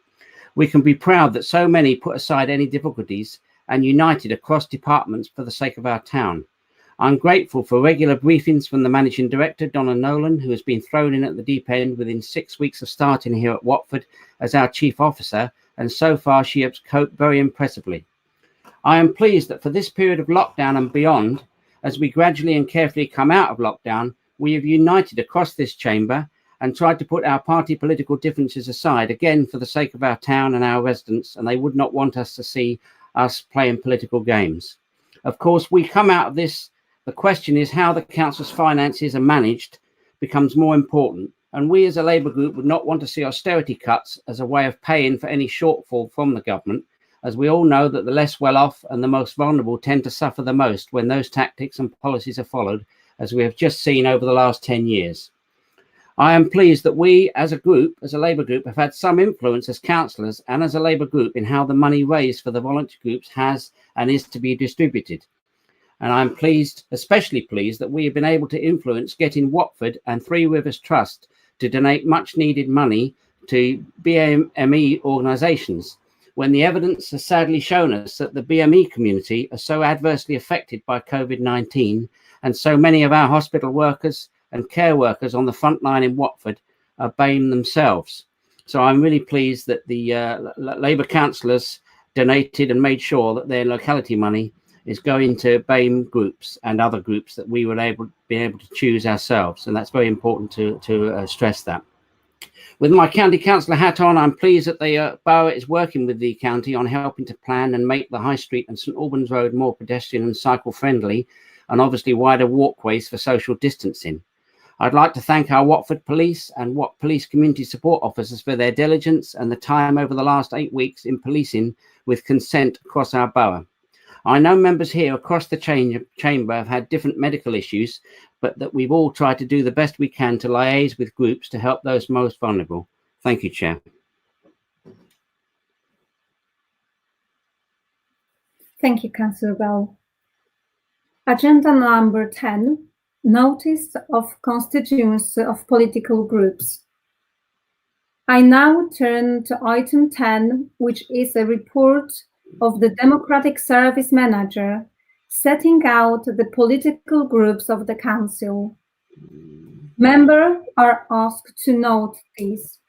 We can be proud that so many put aside any difficulties and united across departments for the sake of our town. I'm grateful for regular briefings from the Managing Director, Donna Nolan, who has been thrown in at the deep end within 6 weeks of starting here at Watford as our Chief Officer, and so far she has coped very impressively. I am pleased that for this period of lockdown and beyond, as we gradually and carefully come out of lockdown, we have united across this chamber and tried to put our party political differences aside, again for the sake of our town and our residents, and they would not want us to see us playing political games. Of course, we come out of this, the question is how the council's finances are managed becomes more important. And we as a Labour group would not want to see austerity cuts as a way of paying for any shortfall from the government, as we all know that the less well off and the most vulnerable tend to suffer the most when those tactics and policies are followed, as we have just seen over the last 10 years. I am pleased that we as a group, as a Labour group, have had some influence as councillors and as a Labour group in how the money raised for the voluntary groups has and is to be distributed. And I'm pleased, especially pleased, that we have been able to influence getting Watford and Three Rivers Trust to donate much needed money to BME organisations, when the evidence has sadly shown us that the BME community are so adversely affected by COVID-19, and so many of our hospital workers and care workers on the front line in Watford are BAME themselves. So I'm really pleased that the Labour councillors donated and made sure that their locality money is going to BAME groups and other groups that we would be able to choose ourselves. And that's very important to stress that. With my county councillor hat on, I'm pleased that the borough is working with the county on helping to plan and make the High Street and St Albans Road more pedestrian and cycle friendly, and obviously wider walkways for social distancing. I'd like to thank our Watford Police and Police Community Support Officers for their diligence and the time over the last 8 weeks in policing with consent across our borough. I know members here across the chamber have had different medical issues, but that we've all tried to do the best we can to liaise with groups to help those most vulnerable. Thank you, Chair. Thank you, Councillor Bell. Agenda number 10, Notice of Constituency of Political Groups. I now turn to item 10, which is a report of the Democratic Service Manager setting out the political groups of the Council. Members are asked to note these.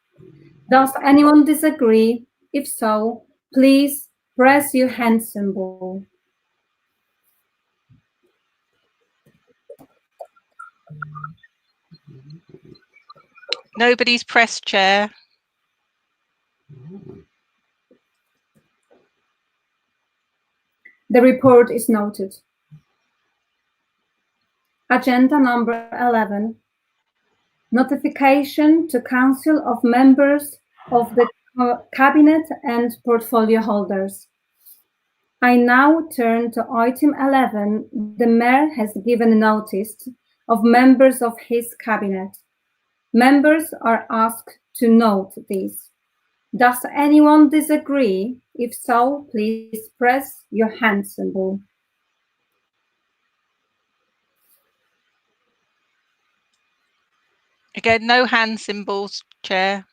Does anyone disagree? If so, please press your hand symbol. Nobody's pressed, Chair. The report is noted. Agenda number 11. Notification to Council of members of the Cabinet and portfolio holders. I now turn to item 11. The Mayor has given notice of members of his Cabinet. Members are asked to note these. Does anyone disagree? If so, please press your hand symbol. Again, no hand symbols, Chair.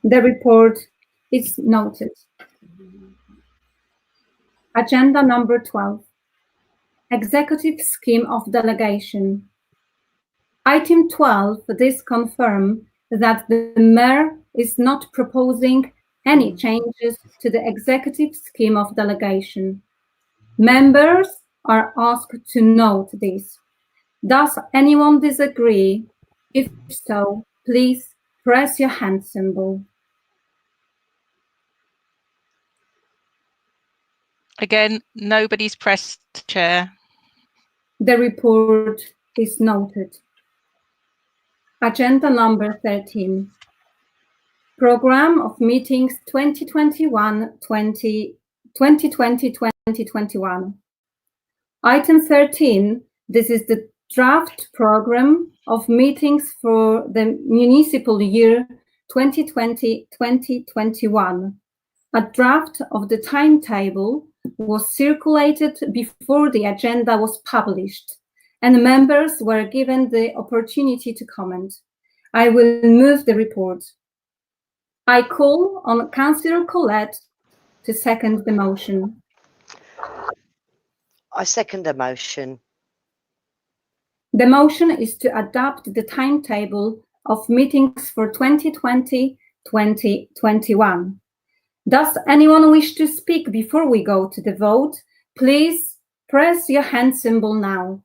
The report is noted. Agenda number 12. Executive Scheme of Delegation. Item 12, this confirms that the Mayor is not proposing any changes to the executive scheme of delegation. Members are asked to note this. Does anyone disagree? If so, please press your hand symbol. Again, nobody's pressed, Chair. The report is noted. Agenda number 13. Program of meetings 2020-2021. Item 13. This is the draft program of meetings for the municipal year 2020-2021. A draft of the timetable was circulated before the agenda was published, and members were given the opportunity to comment. I will move the report. I call on Councillor Collette to second the motion. I second the motion. The motion is to adopt the timetable of meetings for 2020-2021. Does anyone wish to speak before we go to the vote? Please press your hand symbol now.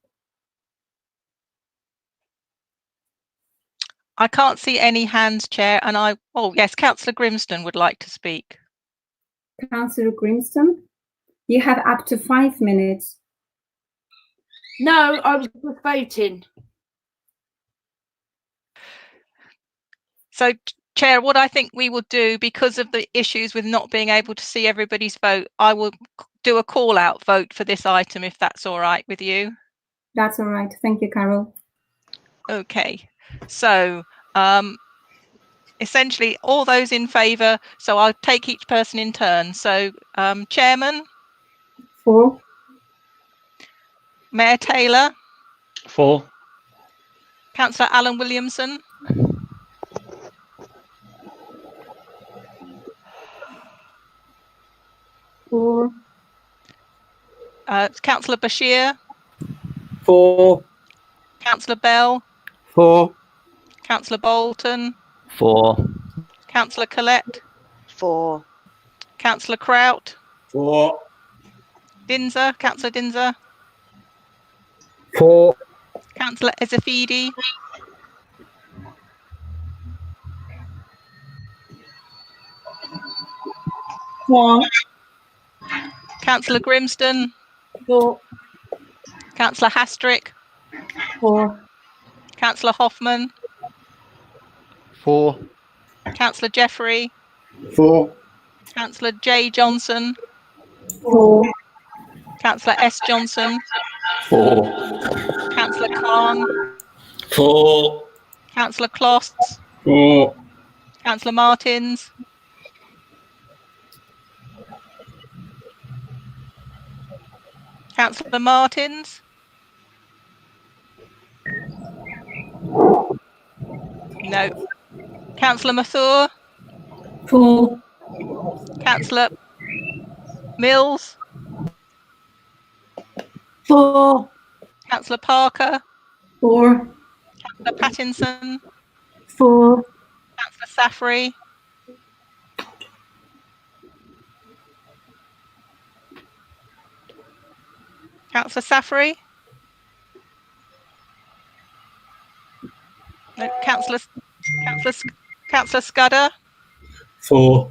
I can't see any hands, Chair, and oh yes, Councillor Grimston would like to speak. Councillor Grimston, you have up to 5 minutes. No, I was just voting. So, Chair, what I think we will do, because of the issues with not being able to see everybody's vote, I will do a call-out vote for this item, if that's all right with you. That's all right. Thank you, Carol. Okay. So, essentially, all those in favour. So I'll take each person in turn. So, Chairman? For. Mayor Taylor? For. Councillor Alan Williamson? For. Councillor Bashir? For. Councillor Bell? For. Councillor Bolton? For. Councillor Collette? For. Councillor Kraut? For. Dinser? Councillor Dinser? For. Councillor Ezafidi? For. Councillor Grimston? For. Councillor Hastrick? For. Councillor Hoffman? For. Councillor Jeffrey? For. Councillor J Johnson? For. Councillor S Johnson? For. Councillor Khan? For. Councillor Kloss? For. Councillor Martins? Councillor Martins? No. Councillor Mathur? For. Councillor Mills? For. Councillor Parker? For. Councillor Pattinson? For. Councillor Saffrey? Councillor Saffrey? No. Councillor Scudder? For.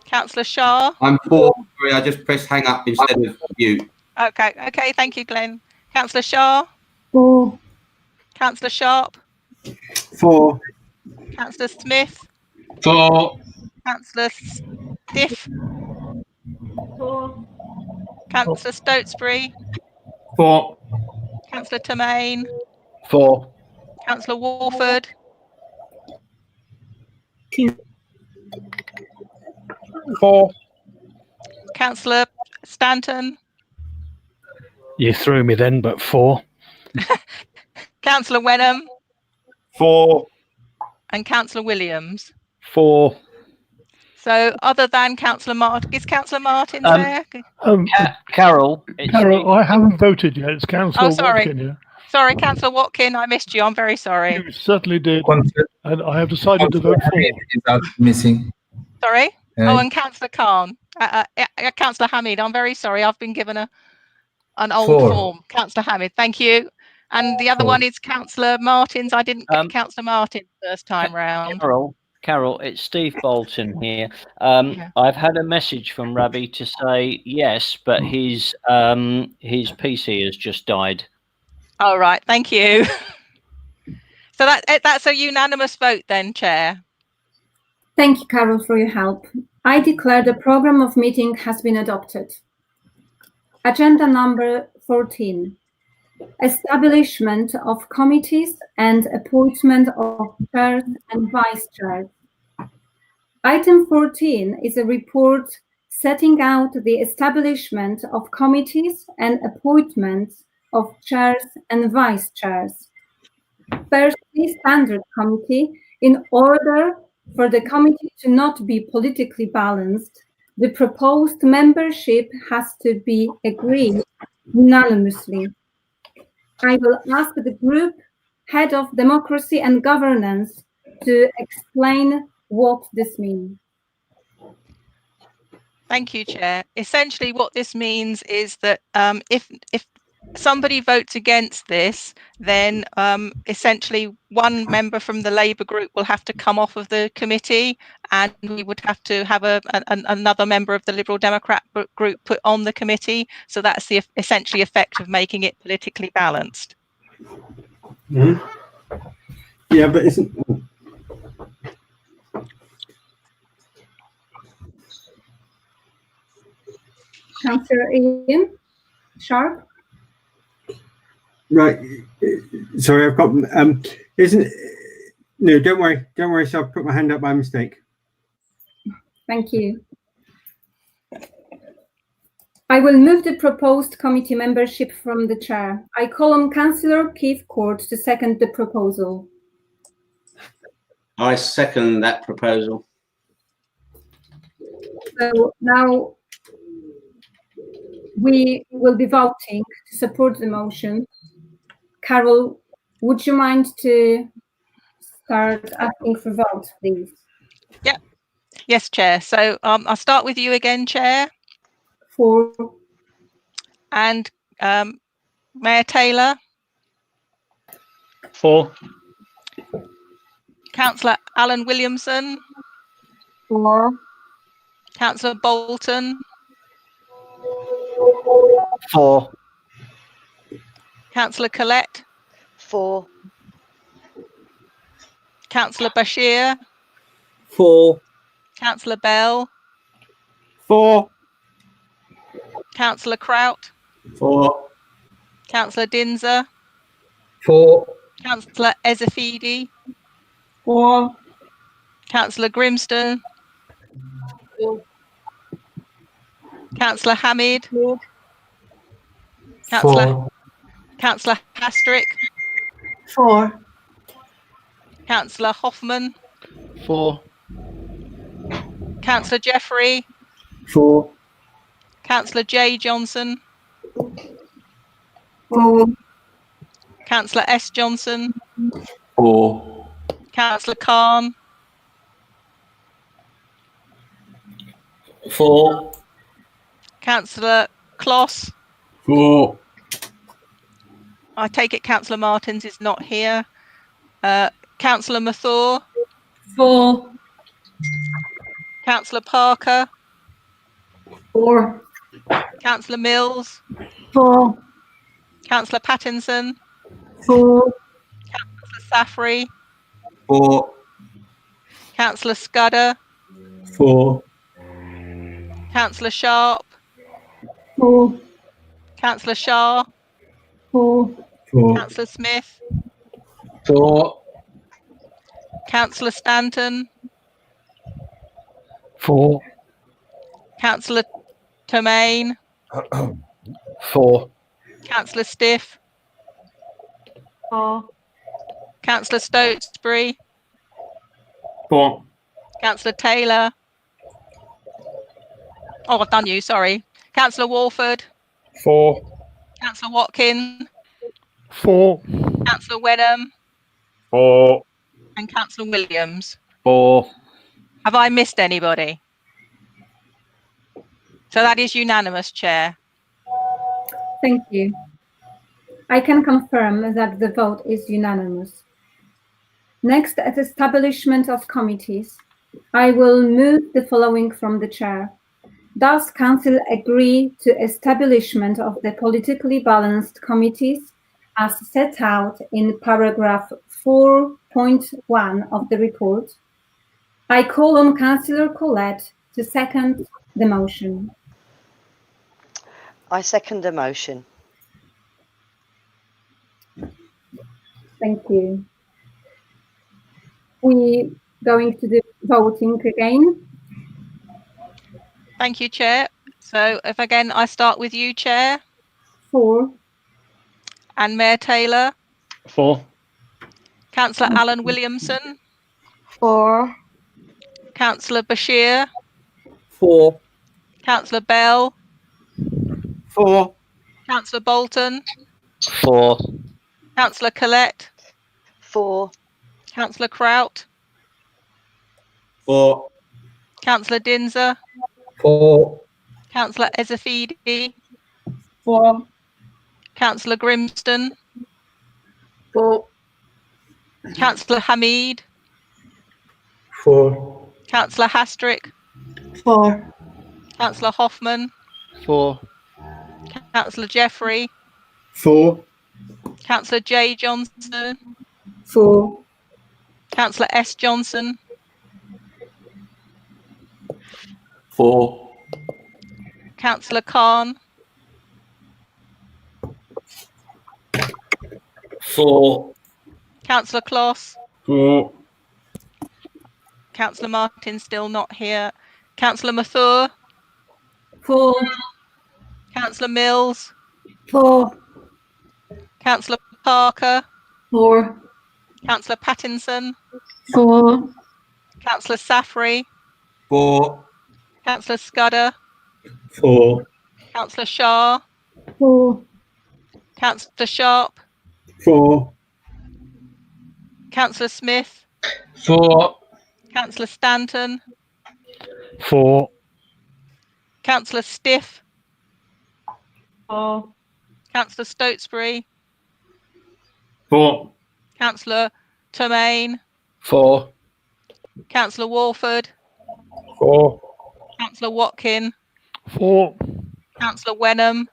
Councillor Shah? I'm for. Sorry, I just pressed hang up instead of mute. Okay, thank you, Glenn. Councillor Shah? For. Councillor Sharp? For. Councillor Smith? For. Councillor Stiff? For. Councillor Stotesbury? For. Councillor Tamain? For. Councillor Warford? For. Councillor Stanton? You threw me then, but for. Councillor Wenham? For. And Councillor Williams? For. So, other than Councillor Martin, is Councillor Martin there? Carol. Carol, I haven't voted yet. It's Councillor sorry. Watkin here. Sorry, Councillor Watkin, I missed you. I'm very sorry. You certainly did. And I have decided to vote for. Missing. Sorry? And Councillor Khan. Councillor Hamid, I'm very sorry. I've been given an old form. Councillor Hamid, thank you. And the other one is Councillor Martins. I didn't get Councillor Martin first time round. Carol, it's Steve Bolton here. I've had a message from Ravi to say yes, but his PC has just died. All right, thank you. So that's a unanimous vote then, Chair. Thank you, Carol, for your help. I declare the program of meeting has been adopted. Agenda number 14. Establishment of committees and appointment of chairs and vice chairs. Item 14 is a report setting out the establishment of committees and appointments of chairs and vice chairs. Firstly, standard committee. In order for the committee to not be politically balanced, the proposed membership has to be agreed unanimously. I will ask the group head of democracy and governance to explain what this means. Thank you, Chair. Essentially, what this means is that if somebody votes against this, then essentially one member from the Labour group will have to come off of the committee, and we would have to have another member of the Liberal Democrat group put on the committee. So that's the essentially effect of making it politically balanced. Mm-hmm. Yeah, but isn't... Councillor Ian Sharp. Right. Sorry, I've got... isn't... No, don't worry. So I've put my hand up by mistake. Thank you. I will move the proposed committee membership from the chair. I call on Councillor Keith Court to second the proposal. I second that proposal. So now we will be voting to support the motion. Carol, would you mind to start asking for votes, please? Yeah. Yes, Chair. So I'll start with you again, Chair. 4. And Mayor Taylor. 4. Councillor Alan Williamson. 4. Councillor Bolton. 4. Councillor Collette. 4. Councillor Bashir. 4. Councillor Bell. 4. Councillor Kraut. 4. Councillor Dinser. 4. Councillor Ezefidi. 4. Councillor Grimston. 4. Councillor Hamid. 4. Councillor Hastrick. 4. Councillor Hoffman. 4. Councillor Jeffrey. 4. Councillor J Johnson. 4. Councillor S Johnson. 4. Councillor Khan. 4. Councillor Kloss. 4. I take it Councillor Martins is not here. Councillor Mathur. 4. Councillor Parker. 4. Councillor Mills. 4. Councillor Pattinson. 4. Councillor Safri. 4. Councillor Scudder. 4. Councillor Sharp. 4. Councillor Shah. 4. 4. Councillor Smith. 4. Councillor Stanton. 4. Councillor Termaine. 4. Councillor Stiff. 4. Councillor Stotesbury. 4. Councillor Taylor. Oh, I've done you, sorry. Councillor Walford. 4. Councillor Watkin. 4. Councillor Wenham. 4. And Councillor Williams. 4. Have I missed anybody? So that is unanimous, Chair. Thank you. I can confirm that the vote is unanimous. Next, at establishment of committees, I will move the following from the chair. Does Council agree to establishment of the politically balanced committees as set out in paragraph 4.1 of the report? I call on Councillor Collette to second the motion. I second the motion. Thank you. We're going to do voting again. Thank you, Chair. So if again I start with you, Chair. 4. And Mayor Taylor. 4. Councillor Alan Williamson. 4. Councillor Bashir. 4. Councillor Bell. 4. Councillor Bolton. 4. Councillor Collette. 4. Councillor Kraut. 4. Councillor Dinser. 4. Councillor Ezefidi. 4. Councillor Grimston. For. Councillor Hamid. For. Councillor Hastrick. For. Councillor Hoffman. For. Councillor Jeffrey. For. Councillor J Johnson. For. Councillor S Johnson. For. Councillor Khan. For. Councillor Kloss. For. Councillor Martin still not here. Councillor Mathur. For. Councillor Mills. For. Councillor Parker. For. Councillor Pattinson. For. Councillor Safri. For. Councillor Scudder. For. Councillor Shah. For. Councillor Sharp. For. Councillor Smith. For. Councillor Stanton. For. Councillor Stiff. For. Councillor Stotesbury. For. Councillor Termaine. For. Councillor Walford. For. Councillor Watkin. For. Councillor Wenham.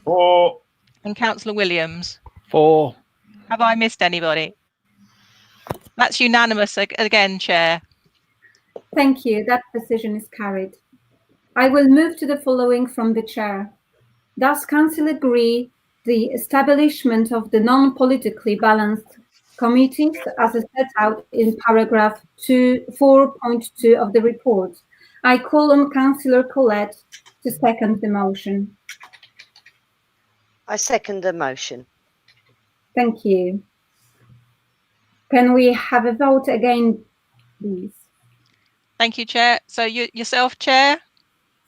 For. And Councillor Williams. For. Have I missed anybody? That's unanimous again, Chair. Thank you. That decision is carried. I will move to the following from the Chair. Does Council agree the establishment of the non-politically balanced committees as set out in paragraph 4.2 of the report? I call on Councillor Collett to second the motion. I second the motion. Thank you. Can we have a vote again, please? Thank you, Chair. So yourself, Chair.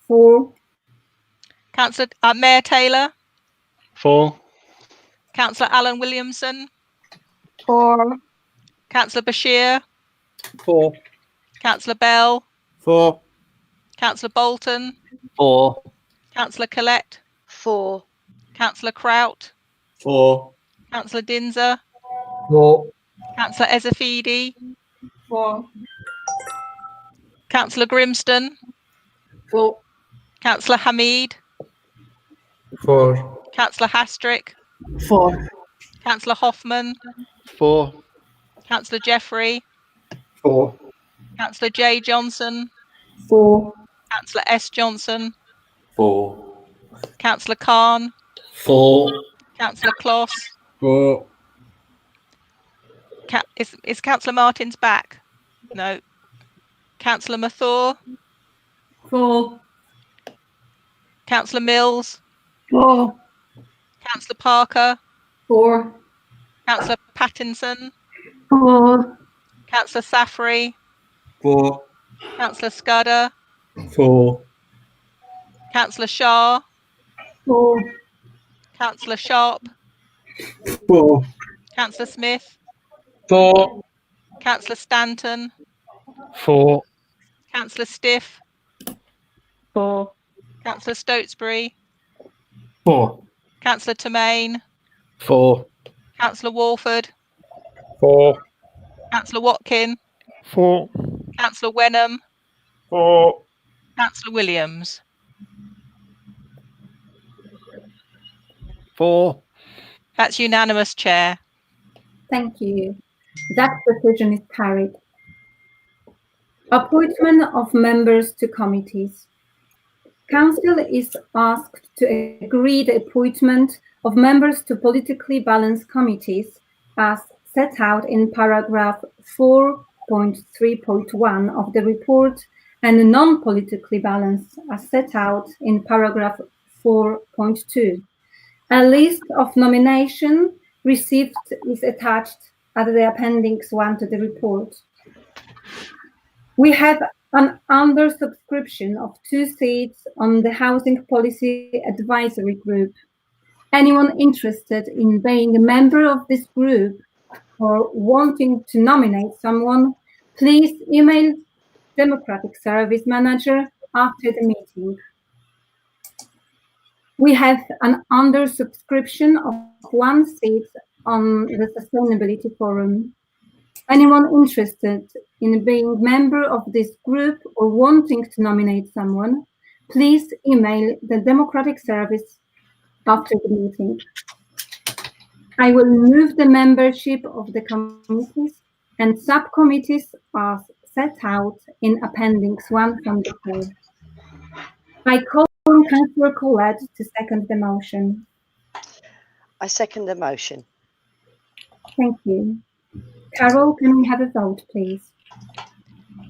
For. Councillor Mayor Taylor. For. Councillor Alan Williamson. For. Councillor Bashir. For. Councillor Bell. For. Councillor Bolton. For. Councillor Collett. For. Councillor Kraut. For. Councillor Dinser. For. Councillor Ezafidi. For. Councillor Grimston. For. Councillor Hamid. For. Councillor Hastrick. For. Councillor Hoffman. For. Councillor Jeffrey. For. Councillor J Johnson. For. Councillor S Johnson. For. Councillor Khan. For. Councillor Kloss. For. Is Councillor Martins back? No. Councillor Mathur. For. Councillor Mills. For. Councillor Parker. For. Councillor Pattinson. For. Councillor Safri. For. Councillor Scudder. For. Councillor Shah. For. Councillor Sharp. For. Councillor Smith. For. Councillor Stanton. For. Councillor Stiff. For. Councillor Stotesbury. For. Councillor Termaine. For. Councillor Walford. For. Councillor Watkin. For. Councillor Wenham. For. Councillor Williams. For. That's unanimous, Chair. Thank you. That decision is carried. Appointment of members to committees. Council is asked to agree the appointment of members to politically balanced committees as set out in paragraph 4.3.1 of the report and non-politically balanced as set out in paragraph 4.2. A list of nominations received is attached at the appendix 1 to the report. We have an undersubscription of 2 seats on the Housing Policy Advisory Group. Anyone interested in being a member of this group or wanting to nominate someone, please email Democratic Service Manager after the meeting. We have an undersubscription of 1 seat on the Sustainability Forum. Anyone interested in being member of this group or wanting to nominate someone, please email the Democratic Service after the meeting. I will move the membership of the committees and subcommittees as set out in Appendix 1 from the floor. I call on Councillor Collette to second the motion. I second the motion. Thank you. Carol, can we have a vote, please?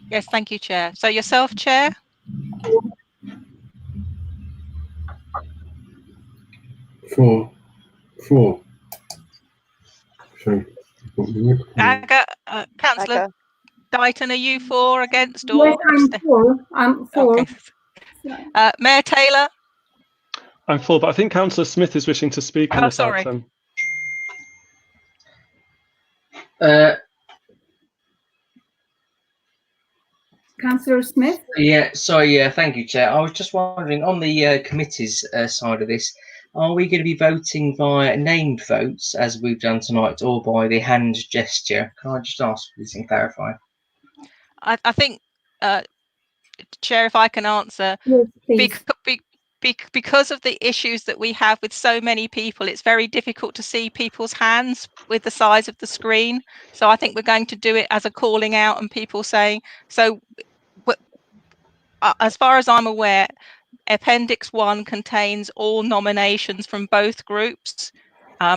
Yes, thank you, Chair. So yourself, Chair? Four. Sorry. Councillor Dighton, are you for, against, or? Yes, I'm for. I'm for. Okay. Mayor Taylor? I'm for, but I think Councillor Smith is wishing to speak on this item. Councillor Smith? Thank you, Chair. I was just wondering, on the committees side of this, are we going to be voting via named votes, as we've done tonight, or by the hand gesture? Can I just ask, please, and clarify? I think, Chair, if I can answer, yes, please. Because of the issues that we have with so many people, it's very difficult to see people's hands with the size of the screen. So I think we're going to do it as a calling out and people saying, so as far as I'm aware, Appendix 1 contains all nominations from both groups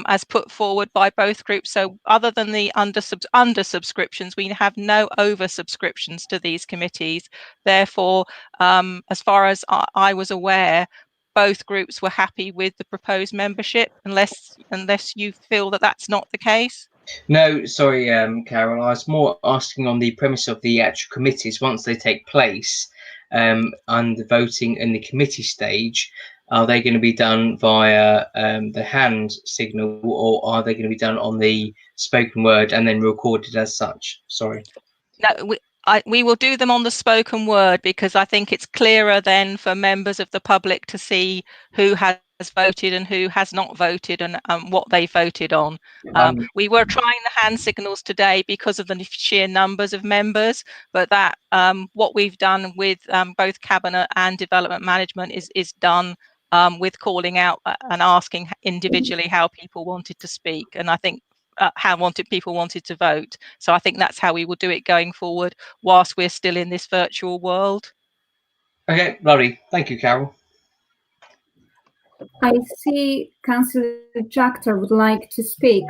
as put forward by both groups. So other than the under subscriptions, we have no over subscriptions to these committees. Therefore, as far as I was aware, both groups were happy with the proposed membership, unless you feel that that's not the case. No, sorry, Carol. I was more asking on the premise of the actual committees once they take place, and the voting in the committee stage. Are they going to be done via the hand signal, or are they going to be done on the spoken word and then recorded as such? Sorry. No, we will do them on the spoken word, because I think it's clearer then for members of the public to see who has voted and who has not voted, and what they voted on. We were trying the hand signals today because of the sheer numbers of members, but that what we've done with both Cabinet and Development Management is done with calling out and asking individually how people wanted to speak, and I think people wanted to vote. So I think that's how we will do it going forward whilst we're still in this virtual world. Okay, lovely. Thank you, Carol. I see Councillor Chapter would like to speak.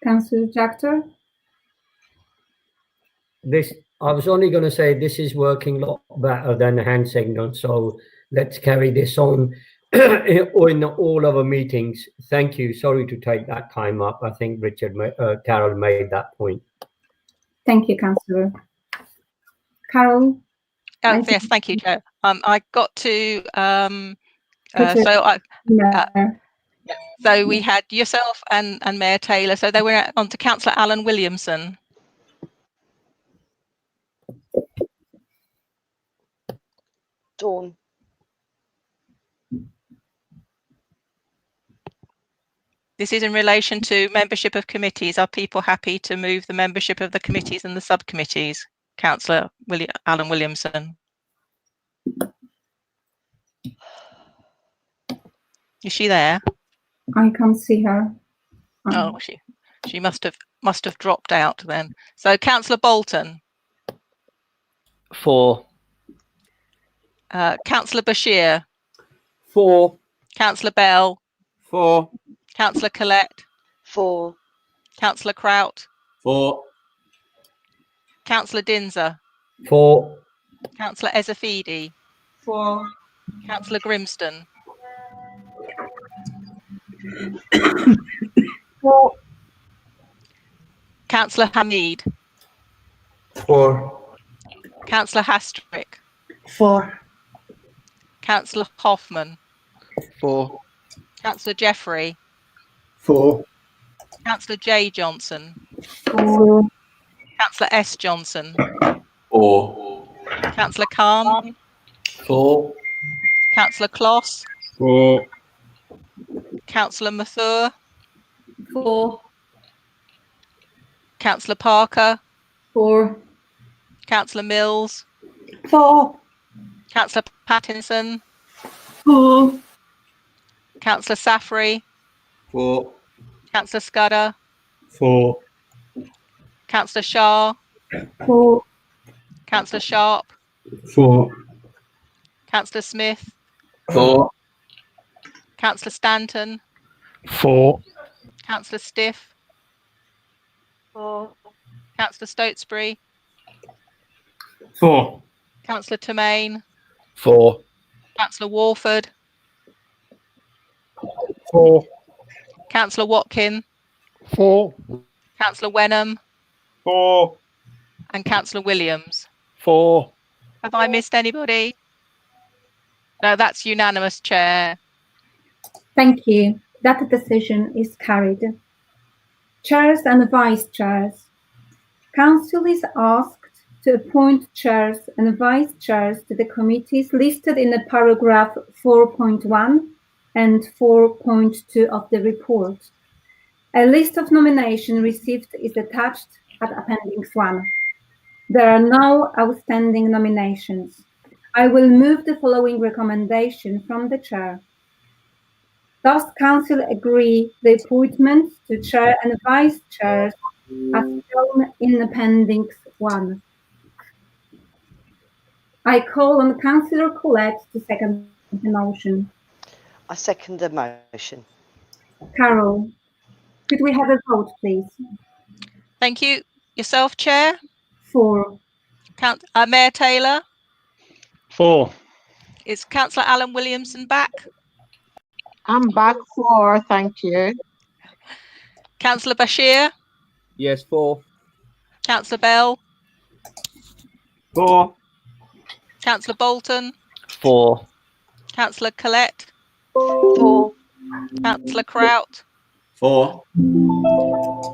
Councillor Chapter? I was only going to say this is working a lot better than the hand signal, so let's carry this on in all of our meetings. Thank you. Sorry to take that time up. I think Carol made that point. Thank you, Councillor. Carol? Yes, thank you, Joe. I got to so we had yourself and Mayor Taylor. So they were on to Councillor Alan Williamson. Dawn. This is in relation to membership of committees. Are people happy to move the membership of the committees and the subcommittees? Councillor Alan Williamson. Is she there? I can't see her. Oh, she must have dropped out then. So Councillor Bolton. For. Councillor Bashir. For. Councillor Bell. For. Councillor Collette. For. Councillor Kraut. For. Councillor Dinser. For. Councillor Ezafidi. For. Councillor Grimston. For. Councillor Hamid. For. Councillor Hastrick. For. Councillor Hoffman. For. Councillor Jeffrey. For. Councillor J Johnson. For. Councillor S Johnson. For. Councillor Khan. 4. Councillor Kloss. 4. Councillor Mathur. 4. Councillor Parker. 4. Councillor Mills. 4. Councillor Pattinson. 4. Councillor Safri. 4. Councillor Scudder. 4. Councillor Shah. 4. Councillor Sharp. 4. Councillor Smith. 4. Councillor Stanton. 4. Councillor Stiff. 4. Councillor Stotesbury. 4. Councillor Tremaine. 4. Councillor Warford. 4. Councillor Watkin. 4. Councillor Wenham. 4. And Councillor Williams. 4. Have I missed anybody? No, that's unanimous, Chair. Thank you. That decision is carried. Chairs and vice chairs. Council is asked to appoint chairs and vice chairs to the committees listed in the paragraph 4.1 and 4.2 of the report. A list of nominations received is attached at Appendix 1. There are no outstanding nominations. I will move the following recommendation from the Chair. Does Council agree the appointments to Chair and Vice Chairs as shown in Appendix 1? I call on Councillor Collette to second the motion. I second the motion. Carol, could we have a vote, please? Thank you. Yourself, Chair? 4. Mayor Taylor? 4. Is Councillor Alan Williamson back? I'm back 4, thank you. Councillor Bashir? Yes, 4. Councillor Bell? 4. Councillor Bolton? 4. Councillor Collette? 4. Councillor Kraut? 4.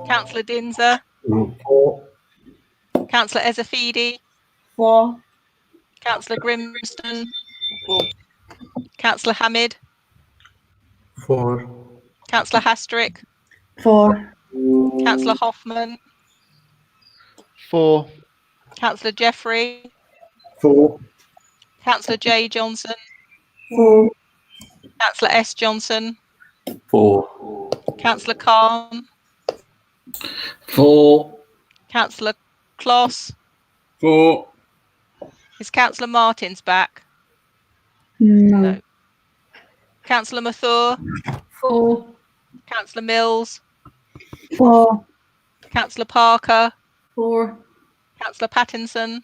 Councillor Dinser? 4. Councillor Ezafidi? 4. Councillor Grimston? 4. Councillor Hamid? 4. Councillor Hastrick? 4. Councillor Hoffman? 4. Councillor Jeffrey? 4. Councillor J Johnson? 4. Councillor S Johnson? 4. Councillor Khan? 4. Councillor Kloss? 4. Is Councillor Martins back? No. Councillor Mathur? 4. Councillor Mills? 4. Councillor Parker? 4. Councillor Pattinson?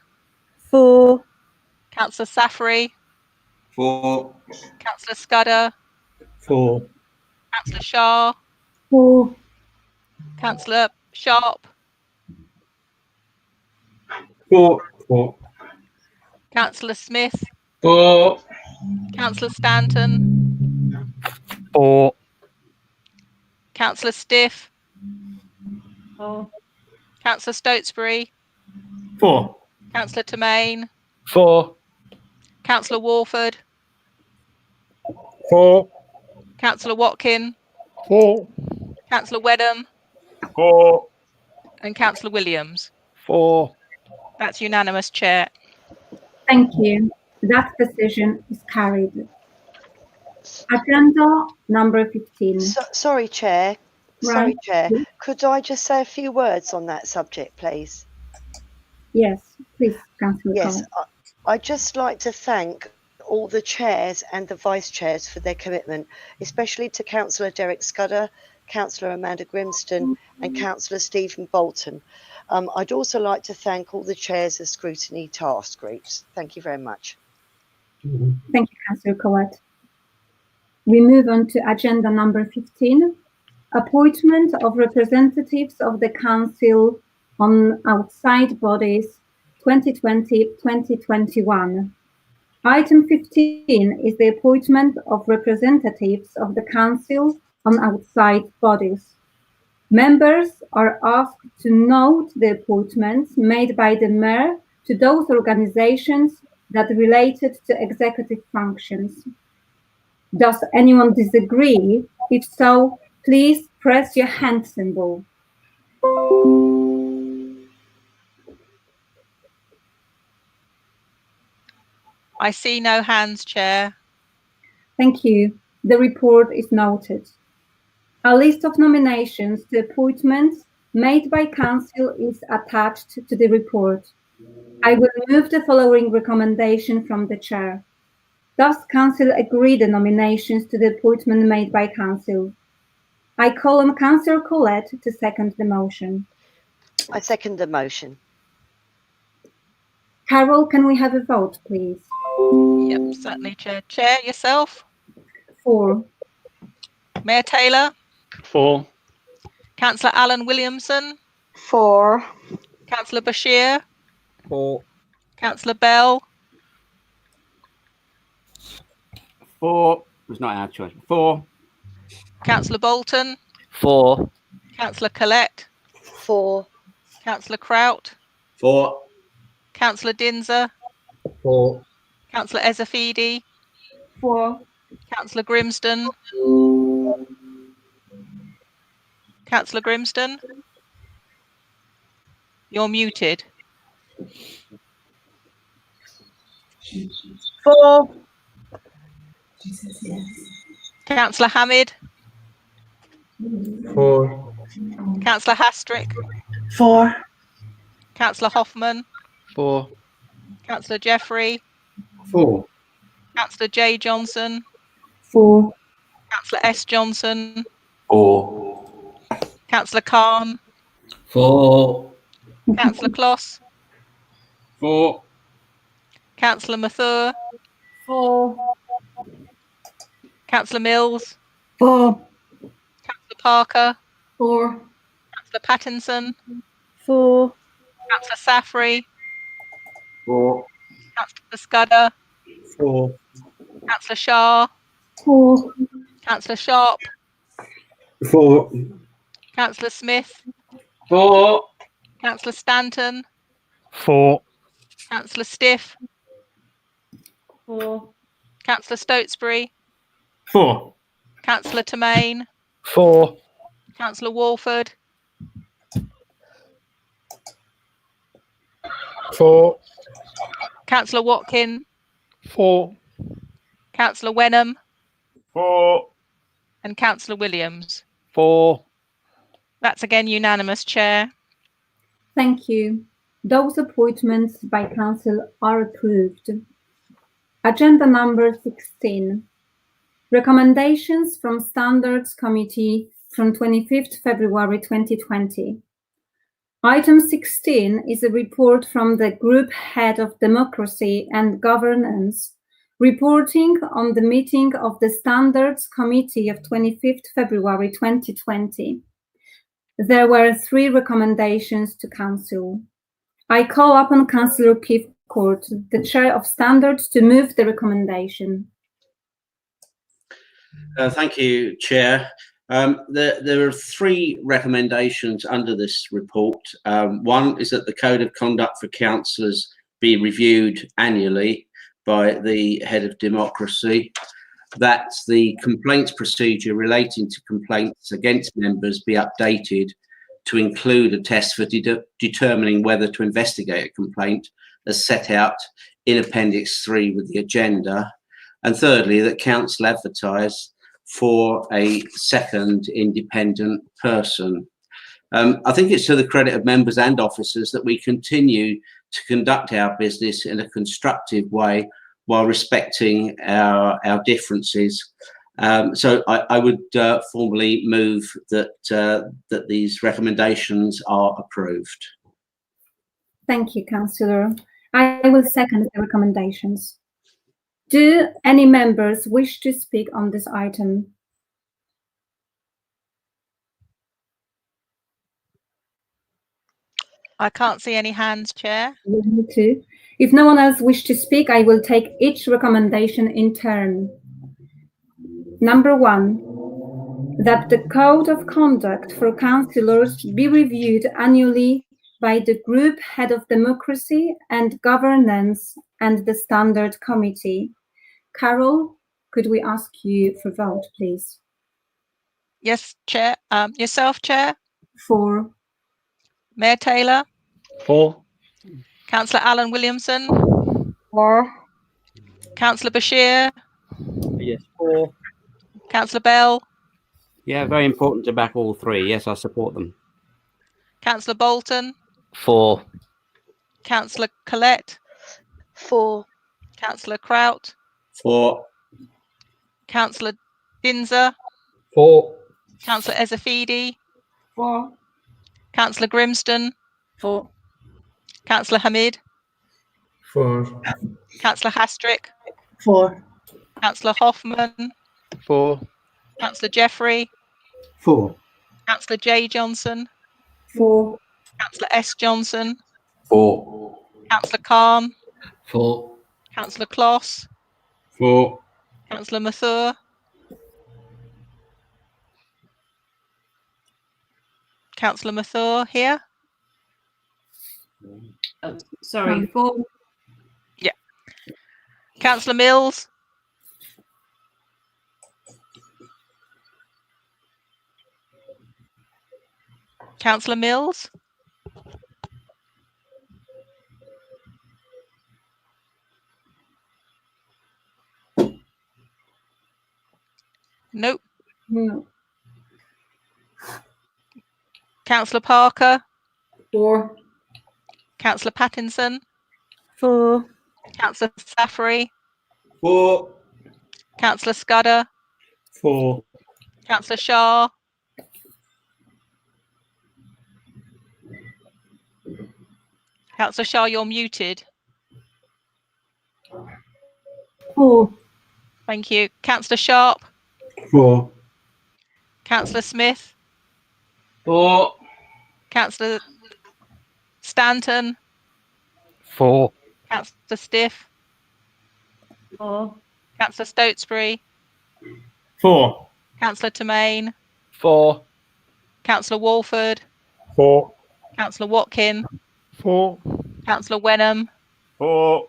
4. Councillor Safri? 4. Councillor Scudder? 4. Councillor Shah? 4. Councillor Sharp? 4. 4. Councillor Smith? 4. Councillor Stanton? 4. Councillor Stiff? 4. Councillor Stotesbury? 4. Councillor Tremaine? 4. Councillor Warford? 4. Councillor Watkin? 4. Councillor Wedham? 4. And Councillor Williams? 4. That's unanimous, Chair. Thank you. That decision is carried. Agenda number 15. Sorry, Chair. Sorry, Right. Chair. Could I just say a few words on that subject, please? Yes, please, Councillor Yes, Collette. I'd just like to thank all the chairs and the vice chairs for their commitment, especially to Councillor Derek Scudder, Councillor Amanda Grimston and Councillor Stephen Bolton. I'd also like to thank all the chairs of scrutiny task groups. Thank you very much. Thank you, Councillor Collette. We move on to agenda number 15, appointment of representatives of the Council on outside bodies 2020-2021. Item 15 is the appointment of representatives of the Council on outside bodies. Members are asked to note the appointments made by the Mayor to those organisations that related to executive functions. Does anyone disagree? If so, please press your hand symbol. I see no hands, Chair. Thank you. The report is noted. A list of nominations to appointments made by Council is attached to the report. I will move the following recommendation from the Chair. Does Council agree the nominations to the appointment made by Council? I call on Councillor Collett to second the motion. I second the motion. Carol, can we have a vote, please? Yep, certainly, Chair. Chair, yourself? 4. Mayor Taylor? 4. Councillor Alan Williamson? 4. Councillor Bashir? 4. Councillor Bell? 4. It was not our choice. 4. Councillor Bolton? 4. Councillor Collett? 4. Councillor Kraut? 4. Councillor Dinser? 4. Councillor Ezafidi? 4. Councillor Grimston? Councillor Grimston? You're muted. 4. Councillor Hamid? 4. Councillor Hastrick? 4. Councillor Hoffman? 4. Councillor Jeffrey? 4. Councillor J Johnson? 4. Councillor S Johnson? 4. Councillor Khan? 4. Councillor Kloss? 4. Councillor Mathur? 4. Councillor Mills? 4. Councillor Parker? 4. Councillor Pattinson? 4. Councillor Safri? 4. Councillor Scudder? 4. Councillor Shah? 4. Councillor Sharp? 4. Councillor Smith? 4. Councillor Stanton? 4. Councillor Stiff? 4. Councillor Stotesbury? 4. Councillor Temain? 4. Councillor Walford? 4. Councillor Watkin? 4. Councillor Wenham? 4. And Councillor Williams. 4. That's again unanimous, Chair. Thank you. Those appointments by Council are approved. Agenda number 16. Recommendations from Standards Committee from 25th February 2020. Item 16 is a report from the Group Head of Democracy and Governance, reporting on the meeting of the Standards Committee of 25th February 2020. There were 3 recommendations to Council. I call upon Councillor Pivcourt, the Chair of Standards, to move the recommendation. Thank you, Chair. There are 3 recommendations under this report. One is that the Code of Conduct for Councillors be reviewed annually by the Head of Democracy, that the complaints procedure relating to complaints against members be updated to include a test for determining whether to investigate a complaint as set out in Appendix 3 with the agenda, and thirdly, that Council advertise for a second independent person. I think it's to the credit of members and officers that we continue to conduct our business in a constructive way while respecting our differences. So I would formally move that these recommendations are approved. Thank you, Councillor. I will second the recommendations. Do any members wish to speak on this item? I can't see any hands, Chair. Me too. If no one else wishes to speak, I will take each recommendation in turn. Number 1, that the Code of Conduct for Councillors be reviewed annually by the Group Head of Democracy and Governance and the Standard Committee. Carol, could we ask you for vote, please? Yes, Chair. Yourself, Chair. 4. Mayor Taylor. 4. Councillor Alan Williamson. 4. Councillor Bashir. Yes, 4. Councillor Bell. Yeah, very important to back all three. Yes, I support them. Councillor Bolton. 4. Councillor Collette. 4. Councillor Kraut. 4. Councillor Dinzer. 4. Councillor Ezafidi. 4. Councillor Grimston. 4. Councillor Hamid. 4. Councillor Hastrick. 4. Councillor Hoffman. 4. Councillor Jeffrey. 4. Councillor J Johnson. 4. Councillor S Johnson. 4. Councillor Khan. 4. Councillor Kloss. 4. Councillor Mathur. Councillor Mathur here. Sorry, 4. Yeah. Councillor Mills. Councillor Mills. Nope. No. Councillor Parker. 4. Councillor Pattinson. 4. Councillor Saffery. 4. Councillor Scudder. 4. Councillor Shah. Councillor Shah, you're muted. 4. Thank you. Councillor Sharp. 4. Councillor Smith. 4. Councillor Stanton. 4. Councillor Stiff. 4. Councillor Stotesbury. 4. Councillor Tremaine. 4. Councillor Walford. 4. Councillor Watkin. 4. Councillor Wenham. 4.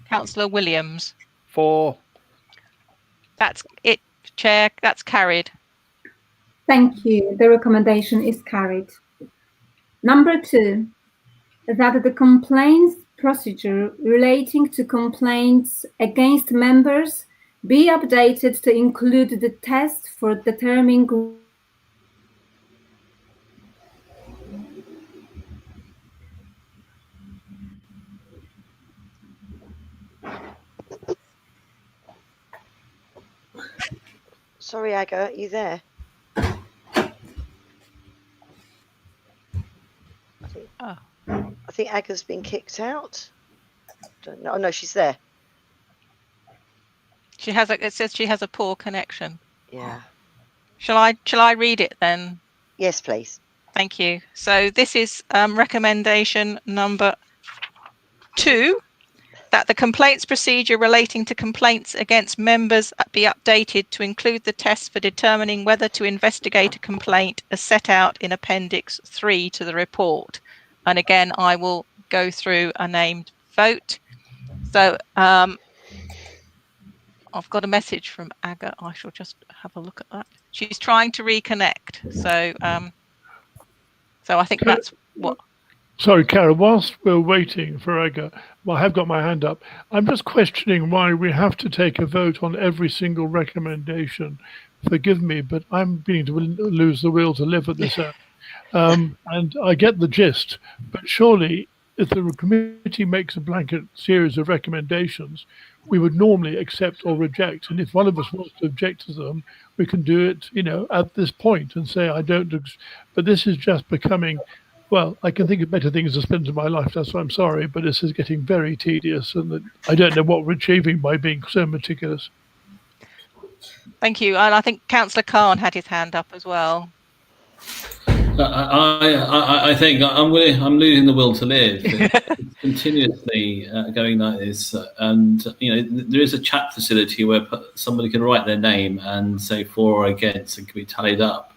Councillor Williams. 4. That's it, Chair. That's carried. Thank you. The recommendation is carried. Number 2, that the complaints procedure relating to complaints against members be updated to include the test for determining Sorry, Aga, are you there? I think Aga's been kicked out. Don't know. Oh, no, she's there. She has a. It says she has a poor connection. Yeah. Shall I read it then? Yes, please. Thank you. So this is recommendation number 2, that the complaints procedure relating to complaints against members be updated to include the tests for determining whether to investigate a complaint as set out in Appendix 3 to the report. And again, I will go through a named vote. So I've got a message from Aga. I shall just have a look at that. She's trying to reconnect. So I think that's what. Sorry, Karen, whilst we're waiting for Aga, well, I have got my hand up. I'm just questioning why we have to take a vote on every single recommendation. Forgive me, but I'm beginning to lose the will to live at this end. And I get the gist, but surely if the committee makes a blanket series of recommendations, we would normally accept or reject. And if one of us wants to object to them, we can do it, at this point and say, I don't, but this is just becoming, well, I can think of better things to spend in my life. That's why I'm sorry, but this is getting very tedious, and I don't know what we're achieving by being so meticulous. Thank you. And I think Councillor Khan had his hand up as well. I think I'm losing the will to live. It's continuously going like this, and there is a chat facility where somebody can write their name and say for or against, and can be tallied up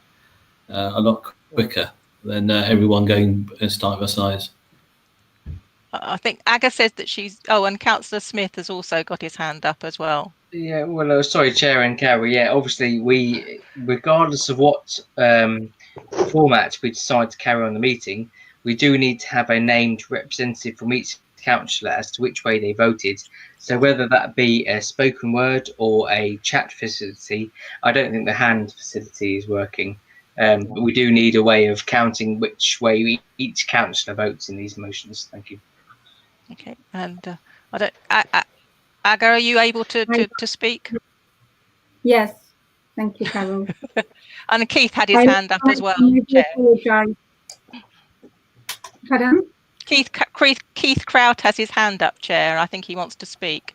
a lot quicker than everyone going side by side. I think Aga says that she's. Oh, and Councillor Smith has also got his hand up as well. Yeah, well, sorry, Chair and Carol. Yeah, obviously, we, regardless of what format we decide to carry on the meeting, we do need to have a named representative from each councillor as to which way they voted. So whether that be a spoken word or a chat facility, I don't think the hand facility is working. But we do need a way of counting which way each councillor votes in these motions. Thank you. Okay, and I don't. Aga, are you able to speak? Yes, thank you, Carol. And Keith had his hand up as well, Chair. Apologize. Pardon? Keith Kraut has his hand up, Chair. I think he wants to speak.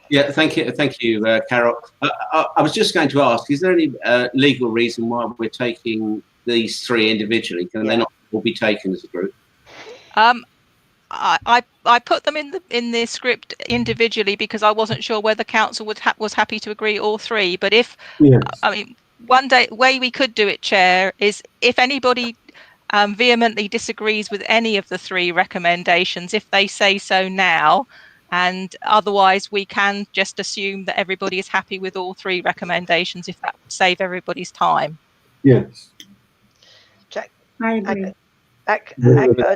Yeah, thank you, Carol. I was just going to ask: is there any legal reason why we're taking these three individually? Can they not all be taken as a group? I put them in the script individually because I wasn't sure whether council was happy to agree all three. But if I mean, way we could do it, Chair, is if anybody vehemently disagrees with any of the three recommendations, if they say so now, and otherwise we can just assume that everybody is happy with all three recommendations, if that would save everybody's time. Yes. Jack, I agree.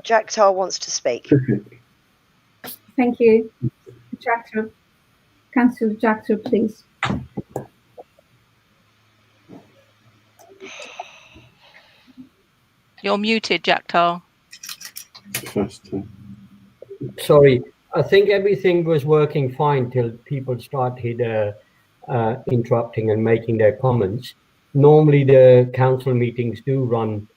Jack Tar wants to speak. Thank you. Councillor Jackson, please. You're muted, Jack Tar. Sorry, I think everything was working fine till people started interrupting and making their comments. Normally the council meetings do run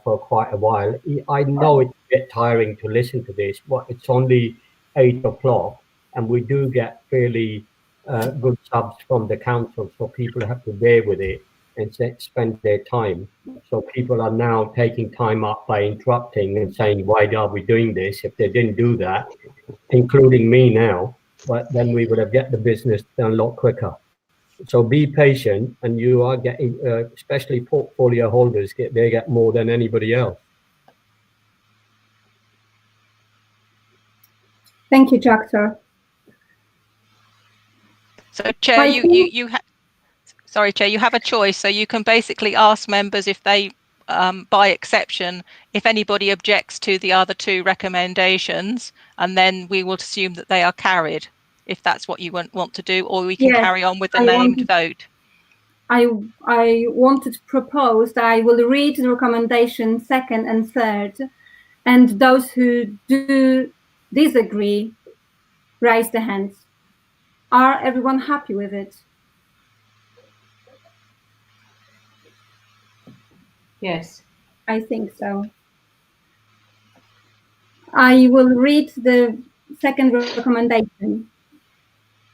for quite a while. I know it's a bit tiring to listen to this, but it's only 8 o'clock and we do get fairly good subs from the council, so people have to bear with it and spend their time. So people are now taking time up by interrupting and saying, why are we doing this? If they didn't do that, including me now, but then we would have get the business done a lot quicker. So be patient, and you are getting, especially portfolio holders, they get more than anybody else. Thank you, Doctor. So, Chair, sorry, Chair, you have a choice. So you can basically ask members if they, by exception, if anybody objects to the other two recommendations, and then we will assume that they are carried, if that's what you want to do, or we can carry on with the named vote. I wanted to propose that I will read the recommendation second and third, and those who do disagree, raise their hands. Are everyone happy with it? Yes. I think so. I will read the second recommendation,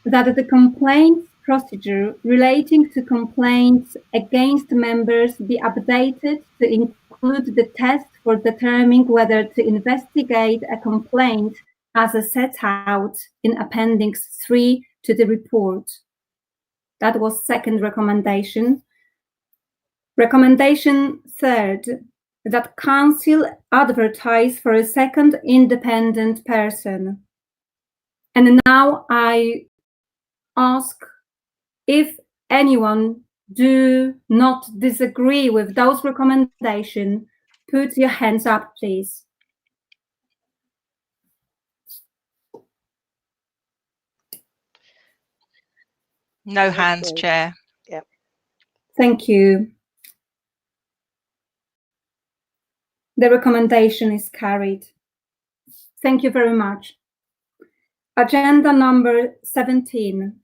that the complaints procedure relating to complaints against members be updated to include the test for determining whether to investigate a complaint as set out in Appendix 3 to the report. That was second recommendation. Recommendation third, that council advertise for a second independent person. And now I ask if anyone do not disagree with those recommendations, put your hands up, please. No hands, Chair. Yeah. Thank you. The recommendation is carried. Thank you very much. Agenda number 17.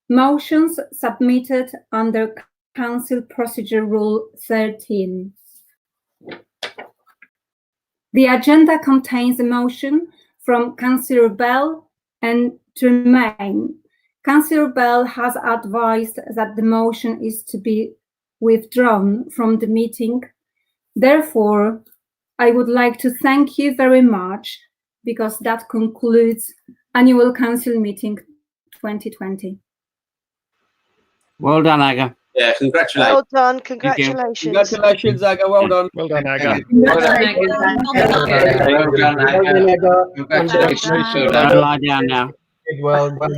Motions submitted under Council Procedure Rule 13. The agenda contains a motion from Councillor Bell and to remain. Councillor Bell has advised that the motion is to be withdrawn from the meeting. Therefore, I would like to thank you very much, because that concludes Annual Council Meeting 2020. Well done, Aga. Yeah, congratulations. Well done. Thank you. Congratulations. Congratulations, Aga. Well done. Well done, Aga. Well done, Aga. Congratulations. Don't lie down now. Well done.